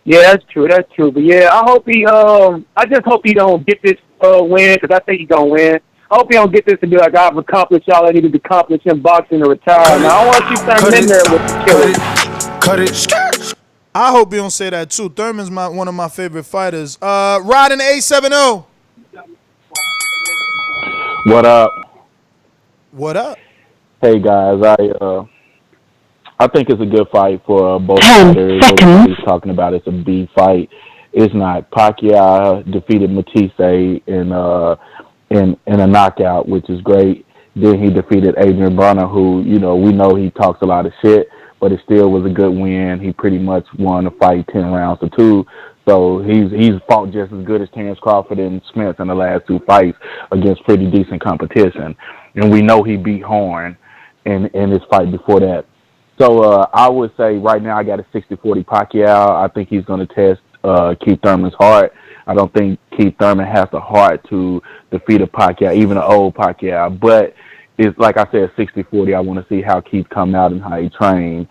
Yeah, that's true. But yeah, I just hope he don't get this win, because I think he's gonna win. I hope he don't get this and be like, I've accomplished all I needed to accomplish in boxing or retire. Now I want you Thurman in there with the killer. Cut it. I hope you don't say that too. Thurman's one of my favorite fighters. Rod in the 870. What up? What up? Hey guys, I think it's a good fight for both fighters. Everybody's talking about it's a B fight. It's not. Pacquiao defeated Matisse in a knockout, which is great. Then he defeated Adrian Broner, who, we know he talks a lot of shit, but it still was a good win. He pretty much won the fight 10 rounds to 2. So he's fought just as good as Terrence Crawford and Smith in the last 2 fights against pretty decent competition. And we know he beat Horn in his fight before that. So I would say right now I got a 60-40 Pacquiao. I think he's going to test Keith Thurman's heart. I don't think Keith Thurman has the heart to defeat a Pacquiao, even an old Pacquiao. But it's like I said, 60-40. I want to see how Keith come out and how he trained.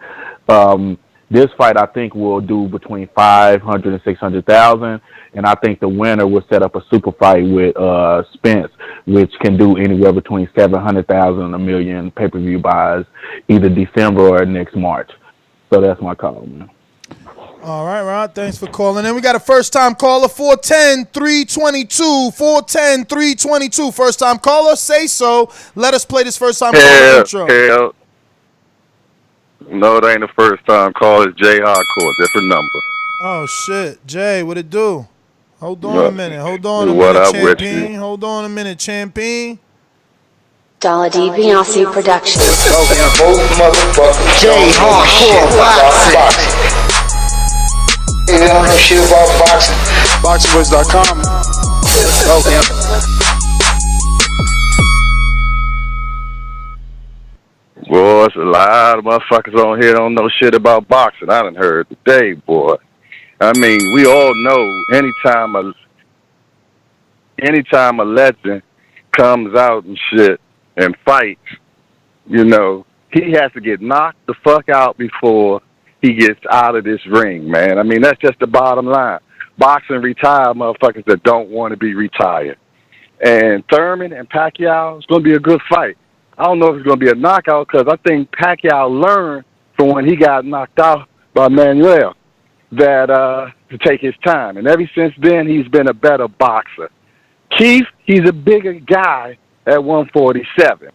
This fight, I think, will do between 500 and 600,000, and I think the winner will set up a super fight with Spence, which can do anywhere between 700,000 and a million pay-per-view buys, either December or next March. So that's my call, man. All right, Rod. Thanks for calling in. We got a first-time caller, 410-322. 410-322. First-time caller, say so. Let us play this first-time caller intro. Hell. No, it ain't the first time call. It's Jay Hardcore. Different number. Oh, shit. Jay, what it do? Hold on a minute. What up with you? Champion. Hold on a minute, Champion. Dollar D Beyonce Productions. Jay Hardcore Boxing. They don't know shit about boxing. BoxingWiz.com. Boy, it's a lot of motherfuckers on here don't know shit about boxing. I done heard today, boy. I mean, we all know anytime a legend comes out and shit and fights, you know, he has to get knocked the fuck out before he gets out of this ring, man. I mean, that's just the bottom line. Boxing retired motherfuckers that don't want to be retired. And Thurman and Pacquiao, it's going to be a good fight. I don't know if it's going to be a knockout because I think Pacquiao learned from when he got knocked out by Manuel that to take his time. And ever since then, he's been a better boxer. Keith, he's a bigger guy at 147.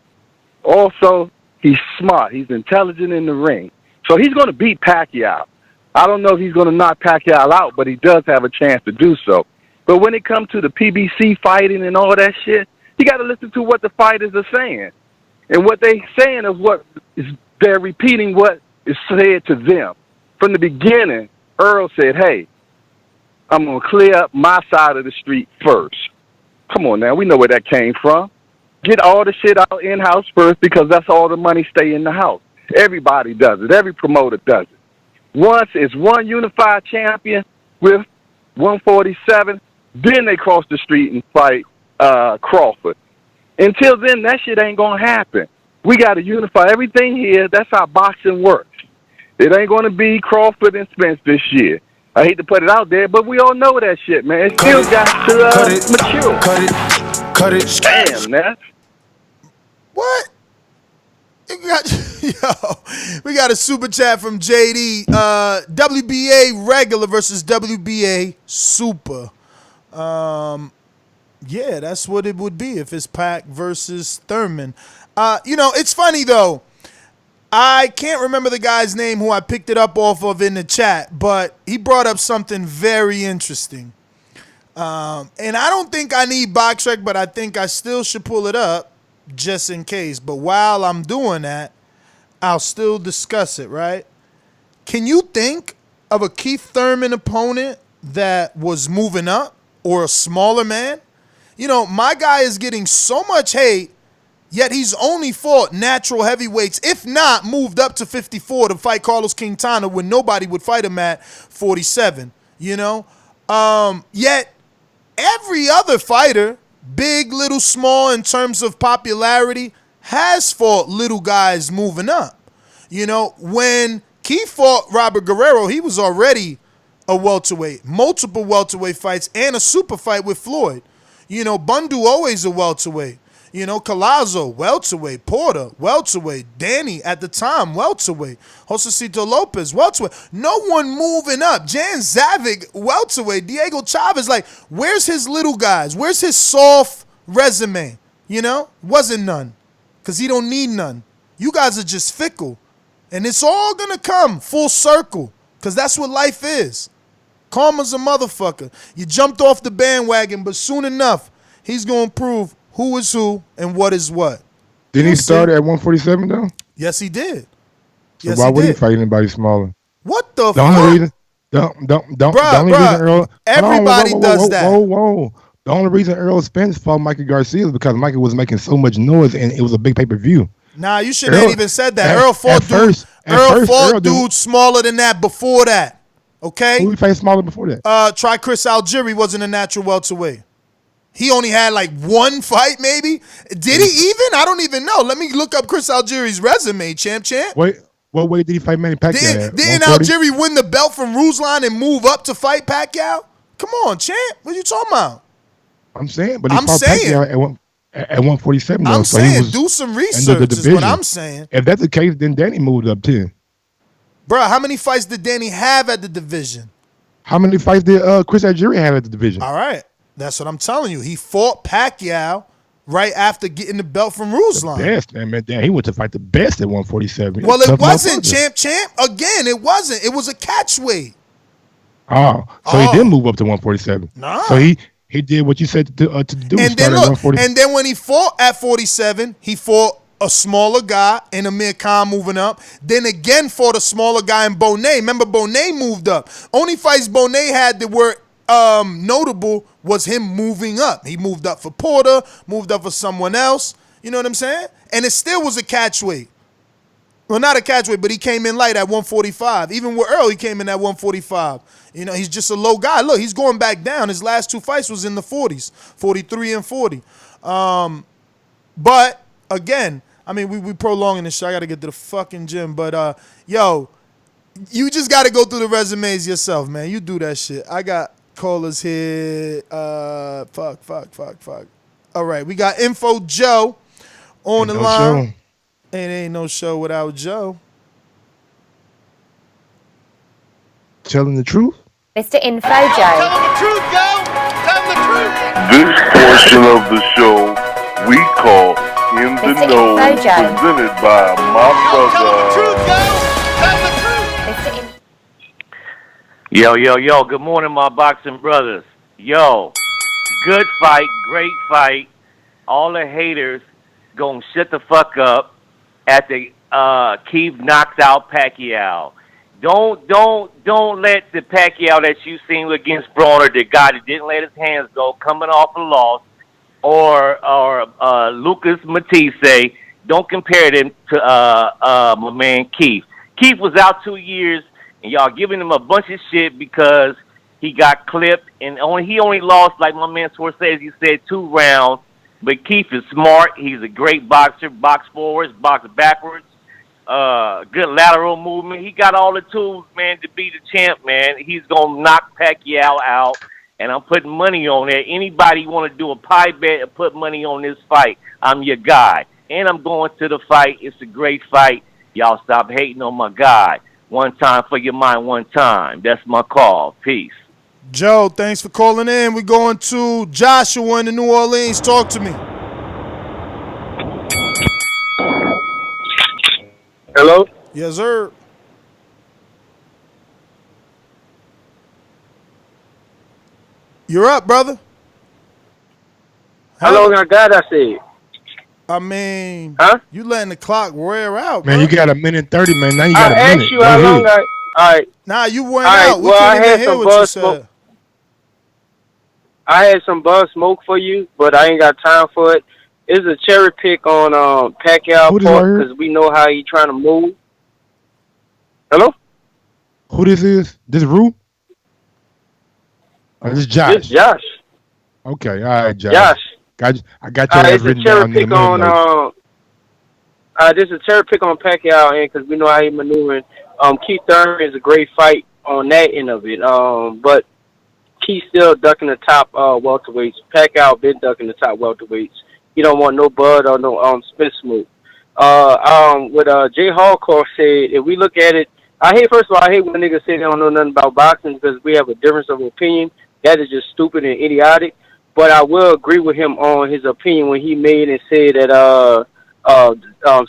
Also, he's smart. He's intelligent in the ring. So he's going to beat Pacquiao. I don't know if he's going to knock Pacquiao out, but he does have a chance to do so. But when it comes to the PBC fighting and all that shit, you got to listen to what the fighters are saying. And what they saying is they're repeating what is said to them. From the beginning, Earl said, hey, I'm going to clear up my side of the street first. Come on now, we know where that came from. Get all the shit out in-house first because that's all the money stay in the house. Everybody does it. Every promoter does it. Once it's one unified champion with 147, then they cross the street and fight Crawford. Until then, that shit ain't going to happen. We got to unify everything here. That's how boxing works. It ain't going to be Crawford and Spence this year. I hate to put it out there, but we all know that shit, man. It still got to mature. Cut it. Damn, man. What? We got a super chat from JD. WBA regular versus WBA super. Yeah, that's what it would be if it's Pac versus Thurman. It's funny though. I can't remember the guy's name who I picked it up off of in the chat, but he brought up something very interesting. And I don't think I need BoxRec, but I think I still should pull it up just in case. But while I'm doing that, I'll still discuss it, right? Can you think of a Keith Thurman opponent that was moving up or a smaller man? You know, my guy is getting so much hate, yet he's only fought natural heavyweights, if not moved up to 54 to fight Carlos Quintana when nobody would fight him at 47, you know? Yet every other fighter, big, little, small in terms of popularity, has fought little guys moving up. You know, when Keith fought Robert Guerrero, he was already a welterweight, multiple welterweight fights, and a super fight with Floyd. You know, Bundu always a welterweight. You know, Collazo, welterweight. Porter, welterweight. Danny, at the time, welterweight. Josecito Lopez, welterweight. No one moving up. Jan Zavic, welterweight. Diego Chavez, like, where's his little guys? Where's his soft resume? You know? Wasn't none. Because he don't need none. You guys are just fickle. And it's all going to come full circle. Because that's what life is. Karma's a motherfucker. You jumped off the bandwagon, but soon enough, he's going to prove who is who and what is what. Didn't he start at 147 though? Yes, he did. So why would he fight anybody smaller? What the fuck? Only reason, Earl, everybody does that. Whoa. The only reason Earl Spence fought Michael Garcia is because Michael was making so much noise and it was a big pay-per-view. Nah, you shouldn't have even said that. Earl fought dudes smaller than that before that. Okay? Who faced smaller before that? Try Chris Algieri wasn't a natural welterweight. He only had like one fight, maybe. Did he even? I don't even know. Let me look up Chris Algieri's resume, champ. Wait, What weight did he fight Manny Pacquiao at? Didn't 140? Algieri win the belt from Ruslan and move up to fight Pacquiao? Come on, champ. What you talking about? I'm saying, but he fought Pacquiao at 147 though. I'm so saying, he was do some under the research is division. what I'm saying. If that's the case, then Danny moved up too. Bro, how many fights did Danny have at the division? How many fights did Chris Algieri have at the division? All right. That's what I'm telling you. He fought Pacquiao right after getting the belt from Ruslan. Best, man. Damn, he went to fight the best at 147. Well, it wasn't, champ. Again, it wasn't. It was a catch weight. Oh, so he did move up to 147. Nah. So he did what you said to do. And then look, and then when he fought at 47, he fought a smaller guy in Amir Khan moving up. Then again fought a smaller guy in Bonet. Remember, Bonet moved up. Only fights Bonet had that were notable was him moving up. He moved up for Porter, moved up for someone else. You know what I'm saying? And it still was a catch weight. Well, not a catch weight, but he came in light at 145. Even with Earl, he came in at 145. You know, he's just a low guy. Look, he's going back down. His last two fights was in the 40s, 43 and 40. But, again, I mean, we prolonging this shit. I got to get to the fucking gym. But, yo, you just got to go through the resumes yourself, man. You do that shit. I got callers here. Fuck. All right, we got Info Joe on the line. Ain't no show without Joe. Telling the truth? Mr. Info Joe. Tell them the truth, Joe. Tell them the truth. This portion of the show we call In the Mr. Know, Info Joe. presented by my brother. Tell them the truth, Joe. Tell them the truth. Yo. Good morning, my boxing brothers. Yo, good fight, great fight. All the haters gonna shut the fuck up after Keith knocks out Pacquiao. Don't let the Pacquiao that you seen against Broner, the guy that didn't let his hands go, coming off a loss, or Lucas Matisse. Don't compare them to my man Keith. Keith was out 2 years, and y'all giving him a bunch of shit because he got clipped, and he only lost, like my man Scorsese said, 2 rounds. But Keith is smart. He's a great boxer. Box forwards, box backwards. Good lateral movement. He got all the tools, man, to be the champ, man. He's going to knock Pacquiao out, and I'm putting money on it. Anybody want to do a pie bet and put money on this fight, I'm your guy. And I'm going to the fight. It's a great fight. Y'all stop hating on my guy. One time for your mind, one time. That's my call. Peace. Joe, thanks for calling in. We're going to Joshua in the New Orleans. Talk to me. Hello? Yes, sir. You're up, brother. How long I got, I said? I mean, you letting the clock wear out, Man, bro. you got a minute 30, man. Now you got a I minute. asked you how long I... All right. Nah, you went All right, out. We well, couldn't I even had hear some what you buzz said. smoke. I had some buzz smoke for you, but I ain't got time for it. It's a cherry pick on Pacquiao part because we know how he trying to move. Hello? Who this is? This Rue? Oh, this is Josh. This Josh. Okay, all right, Josh. Josh. I got your ass It's a written cherry down in the pick minute on notes. this is a cherry pick on Pacquiao because we know how he maneuvering. Keith Thurman is a great fight on that end of it. But Keith still ducking the top welterweights. Pacquiao been ducking the top welterweights. He don't want no bud or no spit smoke. What Jay Hallcourt said, if we look at it, first of all, I hate when niggas say they don't know nothing about boxing because we have a difference of opinion. That is just stupid and idiotic. But I will agree with him on his opinion when he made and said that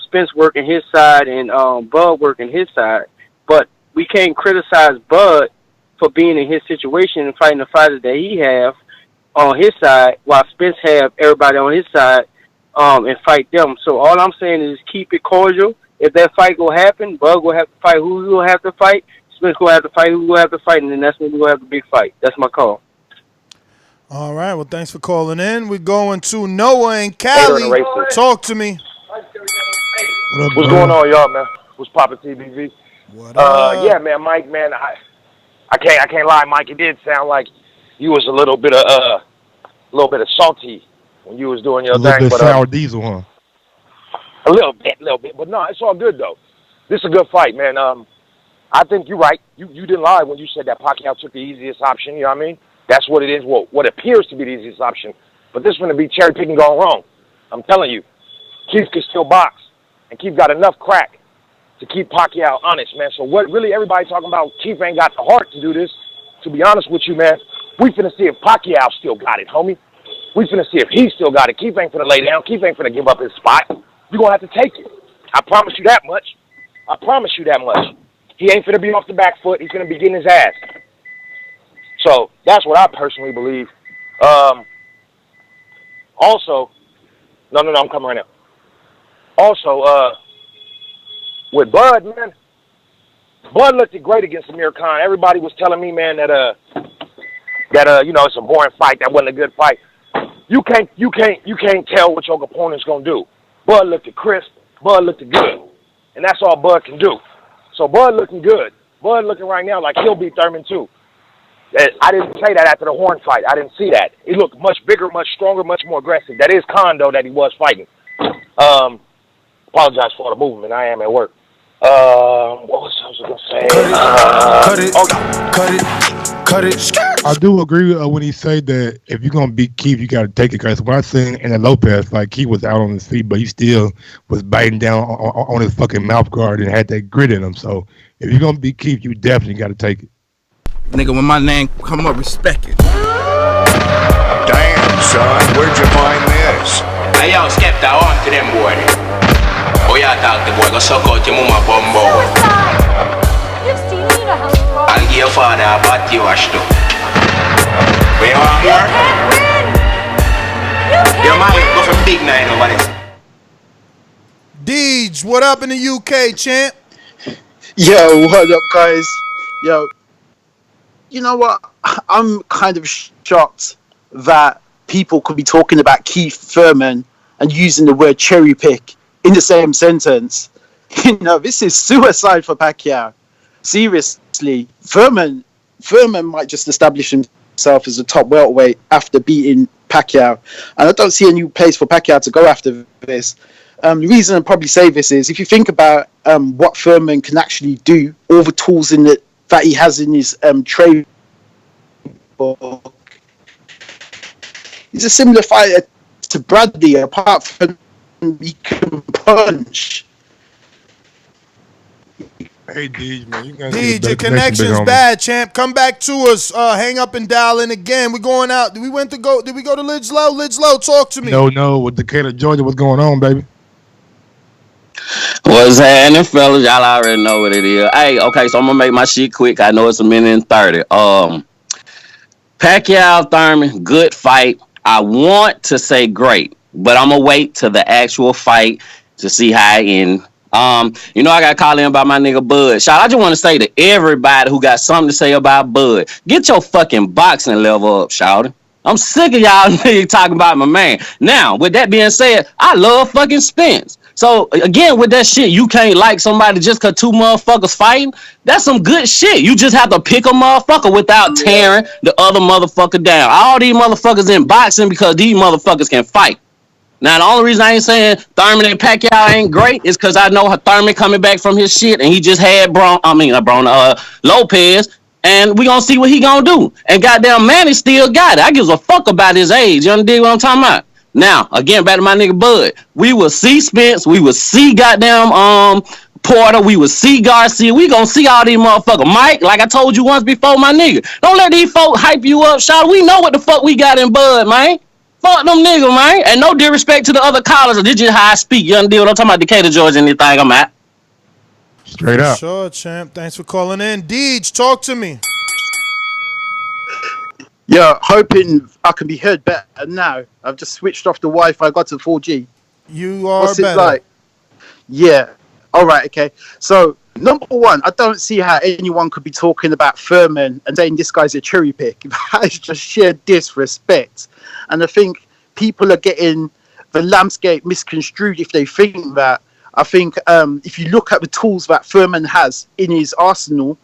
Spence working his side and Bud working his side. But we can't criticize Bud for being in his situation and fighting the fighters that he have on his side while Spence have everybody on his side and fight them. So all I'm saying is keep it cordial. If that fight will happen, Bud will have to fight who he will have to fight. Spence will have to fight who he will have to fight, and then that's when we will have the big fight. That's my call. All right. Well, thanks for calling in. We're going to Noah and Cali. Talk to me. What's going on, y'all, man? What's poppin', TBV? What up? Yeah, man, Mike, man, I can't lie, Mike. It did sound like you was a little bit of salty when you was doing your A little thing, bit but sour diesel, huh? a little bit. But no, it's all good though. This is a good fight, man. I think you're right. You didn't lie when you said that Pacquiao took the easiest option. You know what I mean? That's what it is. What appears to be the easiest option. But this is going to be cherry picking gone wrong. I'm telling you, Keith can still box, and Keith got enough crack to keep Pacquiao honest, man. So what really everybody talking about? Keith ain't got the heart to do this. To be honest with you, man, we finna see if Pacquiao still got it, homie. We finna see if he still got it. Keith ain't finna lay down. Keith ain't finna give up his spot. You're gonna have to take it. I promise you that much. I promise you that much. He ain't finna be off the back foot. He's gonna be getting his ass. So that's what I personally believe. Also, no, I'm coming right now. Also, with Bud, man, Bud looked great against Amir Khan. Everybody was telling me, man, that it's a boring fight. That wasn't a good fight. You can't tell what your opponent's gonna do. Bud looked crisp. Bud looked good, and that's all Bud can do. So Bud looking good. Bud looking right now like he'll beat Thurman too. I didn't say that after the Horn fight. I didn't see that. He looked much bigger, much stronger, much more aggressive. That is Khan, though, that he was fighting. Apologize for the movement. I am at work. What was I going to say? Cut it. I do agree when he said that if you're going to beat Keith, you got to take it. Because when I seen in the Lopez, like, Keith was out on his feet, but he still was biting down on his fucking mouth guard and had that grit in him. So if you're going to beat Keith, you definitely got to take it. Nigga, when my name come up, respect it. Damn, son, where'd you find this? Hey, yo, Skepta, on to them, boy. Oh, yeah, talk the boy, go suck out your mama bumbo. I'll give your father a body wash too. Where you want more? Your man go from big nine over there. Deej, what up in the UK, champ? Yo, what up, guys? Yo. You know what? I'm kind of shocked that people could be talking about Keith Thurman and using the word cherry pick in the same sentence. You know, this is suicide for Pacquiao. Seriously, Thurman might just establish himself as a top welterweight after beating Pacquiao, and I don't see a new place for Pacquiao to go after this. The reason I probably say this is if you think about what Thurman can actually do, all the tools that he has in his trade book. He's a similar fighter to Bradley, apart from he can punch. Hey, Deej, man. Deej, your connection's bad, champ. Come back to us. Hang up and dial in again. We're going out. Did we go to Lidgelow? Lidgelow, talk to me. No. With Decatur, Georgia, what's going on, baby? What's happening, fellas? Y'all already know what it is. Hey, okay, so I'm gonna make my shit quick. I know it's 1:30. Pacquiao-Thurman, good fight. I want to say great, but I'm gonna wait till the actual fight to see how it ends. I got to call in about my nigga Bud. Shout, I just want to say to everybody who got something to say about Bud, get your fucking boxing level up, shout. I'm sick of y'all niggas talking about my man. Now, with that being said, I love fucking Spence. So, again, with that shit, you can't like somebody just because two motherfuckers fighting. That's some good shit. You just have to pick a motherfucker without tearing the other motherfucker down. All these motherfuckers in boxing because these motherfuckers can fight. Now, the only reason I ain't saying Thurman and Pacquiao ain't great is because I know Thurman coming back from his shit and he just had Lopez, and we gonna see what he gonna do. And goddamn Manny still got it. I gives a fuck about his age. You understand what I'm talking about? Now, again, back to my nigga Bud. We will see Spence. We will see goddamn Porter. We will see Garcia. We gonna see all these motherfuckers. Mike, like I told you once before, my nigga, don't let these folk hype you up, shout. We know what the fuck we got in Bud, man. Fuck them niggas, man. And no disrespect to the other callers. This just how I speak. You understand what I'm talking about? Decatur, Georgia, anything I'm at. Straight up. Sure, champ. Thanks for calling in. Deej, talk to me. Yeah, hoping I can be heard better now. I've just switched off the Wi-Fi, got to 4G. You are What's it better. like? Yeah. All right, okay. So, number one, I don't see how anyone could be talking about Thurman and saying this guy's a cherry pick. That is just sheer disrespect. And I think people are getting the landscape misconstrued if they think that. I think if you look at the tools that Thurman has in his arsenal,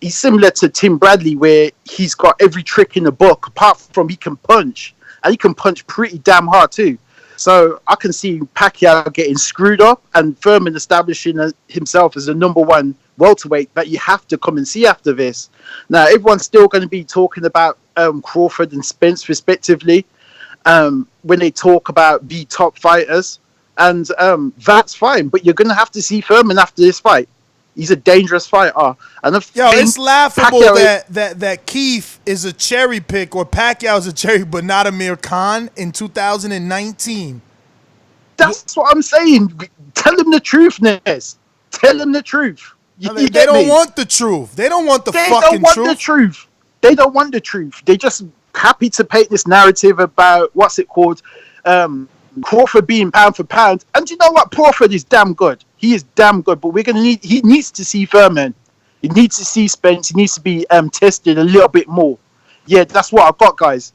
he's similar to Tim Bradley, where he's got every trick in the book, apart from he can punch. And he can punch pretty damn hard too. So I can see Pacquiao getting screwed up and Thurman establishing himself as the number one welterweight that you have to come and see after this. Now, everyone's still going to be talking about Crawford and Spence respectively when they talk about the top fighters. And that's fine, but you're going to have to see Thurman after this fight. He's a dangerous fighter. And it's laughable Pacquiao that Keith is a cherry pick or Pacquiao is a cherry, but not Amir Khan in 2019. That's what I'm saying. Tell him the truth, Ness. Tell him the truth. They don't want the truth. They don't want the fucking truth. They don't want the truth. They don't want the truth. They're just happy to paint this narrative about, what's it called, Crawford being pound for pound. And you know what? Crawford is damn good. He is damn good. But he needs to see Thurman. He needs to see Spence. He needs to be tested a little bit more. Yeah, that's what I've got, guys.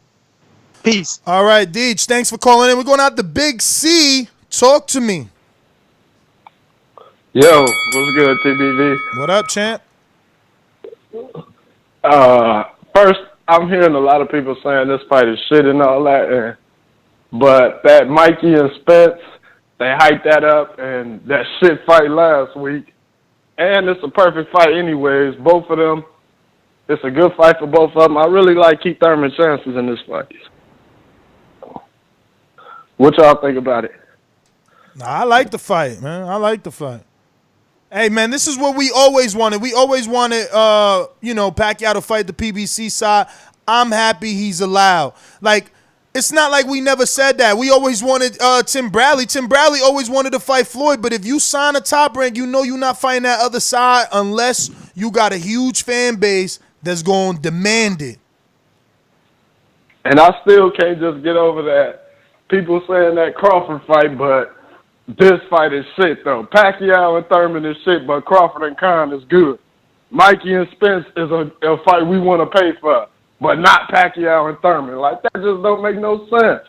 Peace. All right, Deej, thanks for calling in. We're going out to Big C. Talk to me. Yo, what's good, TBV? What up, champ? First, I'm hearing a lot of people saying this fight is shit and all that, but that Mikey and Spence, they hyped that up, and that shit fight last week, and it's a perfect fight anyways. Both of them, it's a good fight for both of them. I really like Keith Thurman's chances in this fight. What y'all think about it? Nah, I like the fight, man. I like the fight. Hey, man, this is what we always wanted. We always wanted, Pacquiao to fight the PBC side. I'm happy he's allowed. Like, it's not like we never said that. We always wanted Tim Bradley. Tim Bradley always wanted to fight Floyd, but if you sign a top rank, you know you're not fighting that other side unless you got a huge fan base that's going to demand it. And I still can't just get over that. People saying that Crawford fight, but this fight is shit, though. Pacquiao and Thurman is shit, but Crawford and Khan is good. Mikey and Spence is a fight we want to pay for, but not Pacquiao and Thurman. Like, that just don't make no sense.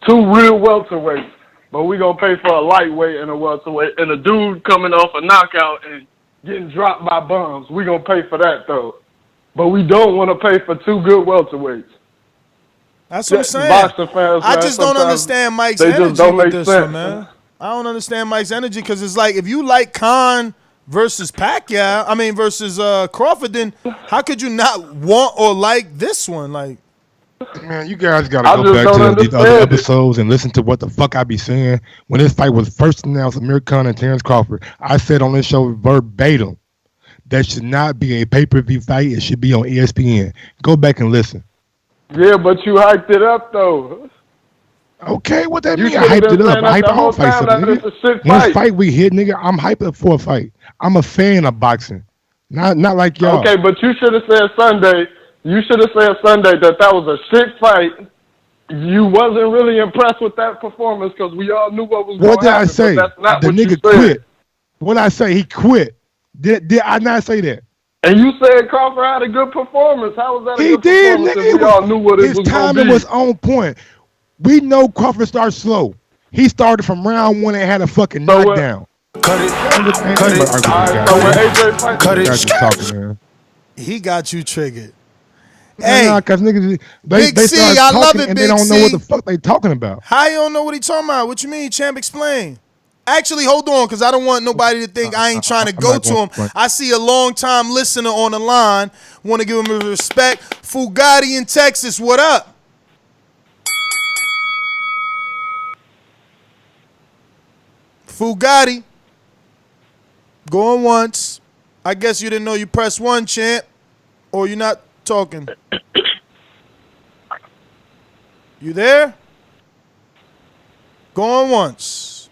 Two real welterweights, but we going to pay for a lightweight and a welterweight, and a dude coming off a knockout and getting dropped by bums. We going to pay for that, though. But we don't want to pay for two good welterweights. That's what I'm saying. Boxing fans, I man, just don't understand Mike's energy with this one, man. I don't understand Mike's energy because it's like if you like Khan versus versus Crawford, then how could you not want or like this one? Like, man, you guys gotta go back to these other episodes and listen to what the fuck I be saying. When this fight was first announced, Amir Khan and Terrence Crawford, I said on this show verbatim, that should not be a pay-per-view fight. It should be on ESPN. Go back and listen. Yeah, but you hyped it up though. Okay, what that mean? I hyped it up. I hyped all fights up, nigga. When it's fight we hit, nigga, I'm hyped up for a fight. I'm a fan of boxing. Not like y'all. Okay, but you should have said Sunday. You should have said Sunday that was a shit fight. You wasn't really impressed with that performance because we all knew what was going to happen. What did I say? That's not the what nigga quit. What did I say? He quit. Did I not say that? And you said Crawford had a good performance. How was that a good performance nigga. if we all knew what it was going to be? His timing was on point. We know Crawford starts slow. He started from round one and had a fucking knockdown. Cut it. He got you triggered. Hey, because niggas, Big they C, start I love talking it, and Big they don't C. know what the fuck they talking about. How you don't know what he talking about? What you mean, champ? Explain. Actually, hold on, because I don't want nobody to think I ain't trying to go to him. I see a long-time listener on the line. Want to give him respect. Fugatti in Texas, what up? Fugatti. Going once. I guess you didn't know you pressed one, champ. Or you're not talking. You there? Going once.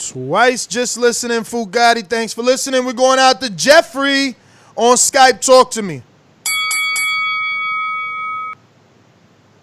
Twice just listening, Fugatti. Thanks for listening. We're going out to Jeffrey on Skype. Talk to me.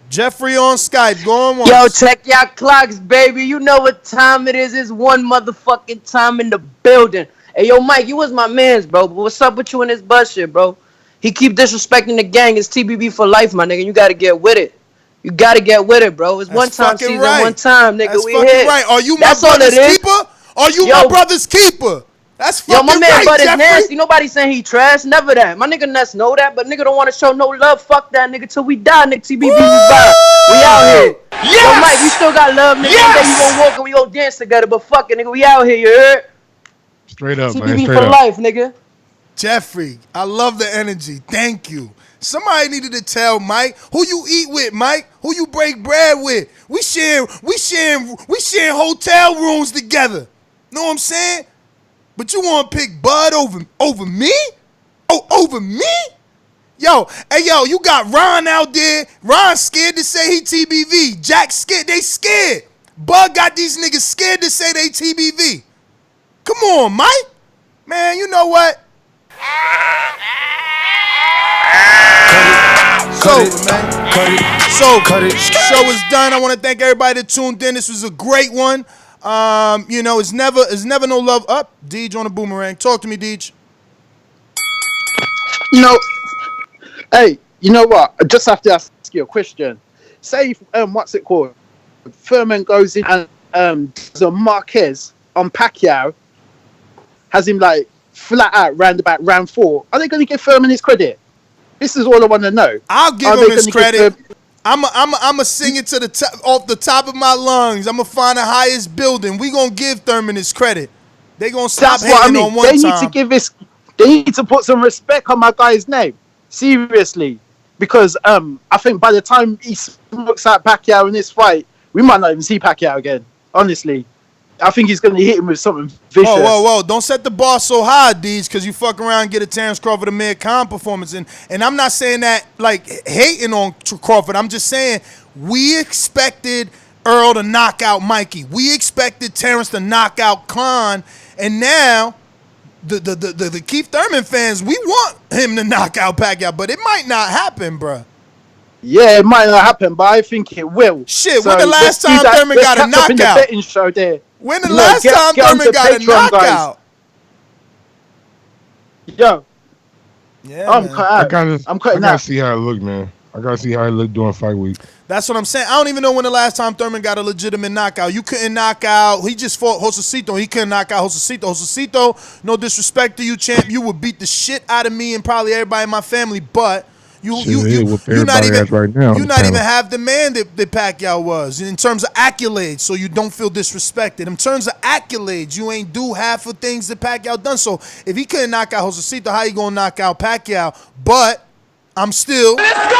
Jeffrey on Skype. Going once. Yo, check y'all clocks, baby. You know what time it is. It's one motherfucking time in the building. Hey, yo, Mike, you was my mans, bro. But what's up with you and this bus shit, bro? He keep disrespecting the gang. It's TBB for life, my nigga. You got to get with it. You got to get with it, bro. It's one time season, one time, nigga. That's we fucking hit. right. Are you That's my all brother's it is. keeper? Are you my brother's keeper? That's Yo, fucking my man right, Bud is Jeffrey. nasty. Nobody saying he trash. Never that. My nigga Ness know that, but nigga don't want to show no love. Fuck that nigga till we die, nigga. TBV, we vibe. We out here. Yes! Yo, Mike, we still got love, nigga. One day we gon' walk and we gon' dance together, but fuck it, nigga. We out here, you heard? Straight up, man. TBV Straight for up. life, nigga. Jeffrey, I love the energy. Thank you. Somebody needed to tell Mike who you eat with, Mike. Who you break bread with. We sharing hotel rooms together. Know what I'm saying? But you want to pick Bud over me? Oh, over me? Yo, hey, yo, you got Ron out there. Ron scared to say he TBV. Jack scared. They scared. Bud got these niggas scared to say they TBV. Come on, Mike. Man, you know what? Show is done. I want to thank everybody that tuned in. This was a great one. You know, it's never no love up. Deej on the boomerang. Talk to me, Deej. You know, hey, you know what? I just have to ask you a question. Say, what's it called? Thurman goes in and does a Marquez on Pacquiao, has him like flat out round about round 4. Are they going to give Thurman his credit? This is all I want to know. I'll give him his credit. I'm a sing it to the top, off the top of my lungs. I'm gonna find the highest building. We gonna give Thurman his credit. They gonna stop hating on one time. They need to give this. They need to put some respect on my guy's name. Seriously, because I think by the time he smokes out Pacquiao in this fight, we might not even see Pacquiao again. Honestly, I think he's gonna hit him with something vicious. Whoa! Don't set the bar so high, Deej, because you fuck around and get a Terrence Crawford Amir Khan performance. And I'm not saying that like hating on Crawford. I'm just saying we expected Earl to knock out Mikey. We expected Terrence to knock out Khan, and now the Keith Thurman fans, we want him to knock out Pacquiao, but it might not happen, bruh. Yeah, it might not happen, but I think it will. Shit, when the last time Thurman got a knockout? In the betting show there. When the last time Thurman got a knockout? Yo. Yeah, I'm cut out. I gotta see how it look, man. I gotta see how it look during fight week. That's what I'm saying. I don't even know when the last time Thurman got a legitimate knockout. You couldn't knock out. He just fought Josecito. He couldn't knock out Josecito. Josecito, no disrespect to you, champ. You would beat the shit out of me and probably everybody in my family, but you're not even half the man that Pacquiao was in terms of accolades, so you don't feel disrespected. In terms of accolades, you ain't do half of things that Pacquiao done. So if he couldn't knock out Josecito, how you gonna knock out Pacquiao? But I'm still Let's go!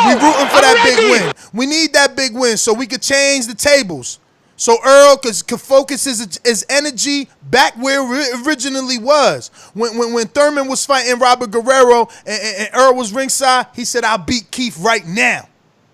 We rooting for that big win. We need that big win so we could change the tables. So Earl could focus his energy back where it originally was. When Thurman was fighting Robert Guerrero and Earl was ringside, he said, I'll beat Keith right now.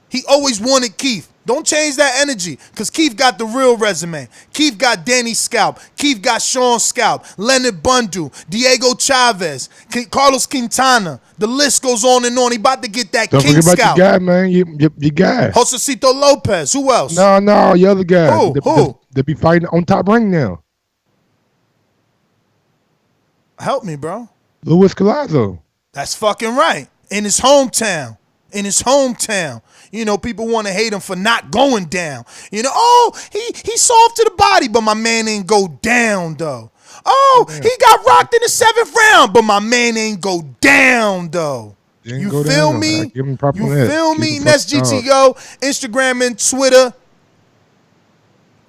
He always wanted Keith. Don't change that energy, because Keith got the real resume. Keith got Danny Scalp. Keith got Sean Scalp, Leonard Bundu, Diego Chavez, Carlos Quintana. The list goes on and on. He about to get that Don't King forget about Scalp. your guy, man. Your guy. Josecito Lopez. Who else? No, the other guy. Who? They be fighting on Top Ring now. Help me, bro. Luis Collazo. That's fucking right. In his hometown. You know, people want to hate him for not going down. You know, he soft to the body, but my man ain't go down, though. He got rocked in the 7th round, but my man ain't go down, though. You feel me? You feel me? That's GTO, Instagram and Twitter.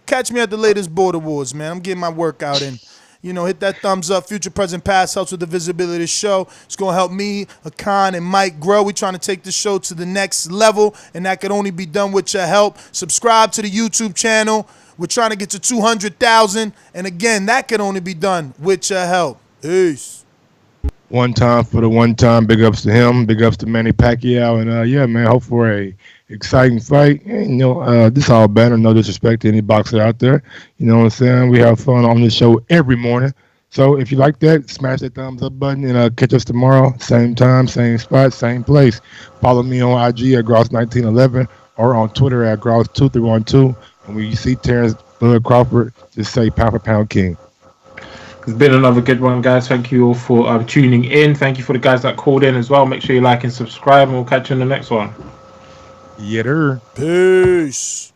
Catch me at the latest Board Awards, man. I'm getting my workout in. You know, hit that thumbs up. Future, present, past helps with the visibility of the show. It's going to help me, Akan, and Mike grow. We're trying to take the show to the next level, and that can only be done with your help. Subscribe to the YouTube channel. We're trying to get to 200,000, and again, that can only be done with your help. Peace. One time for the one time. Big ups to him. Big ups to Manny Pacquiao. And, yeah, man, hope for a exciting fight. And, you know, this all banner. No disrespect to any boxer out there. You know what I'm saying? We have fun on this show every morning. So if you like that, smash that thumbs up button and catch us tomorrow. Same time, same spot, same place. Follow me on IG at Gross1911 or on Twitter at Gross2312. And when you see Terrence Crawford, just say pound for pound king. It's been another good one, guys. Thank you all for tuning in. Thank you for the guys that called in as well. Make sure you like and subscribe, and we'll catch you in the next one. Yetter. Peace.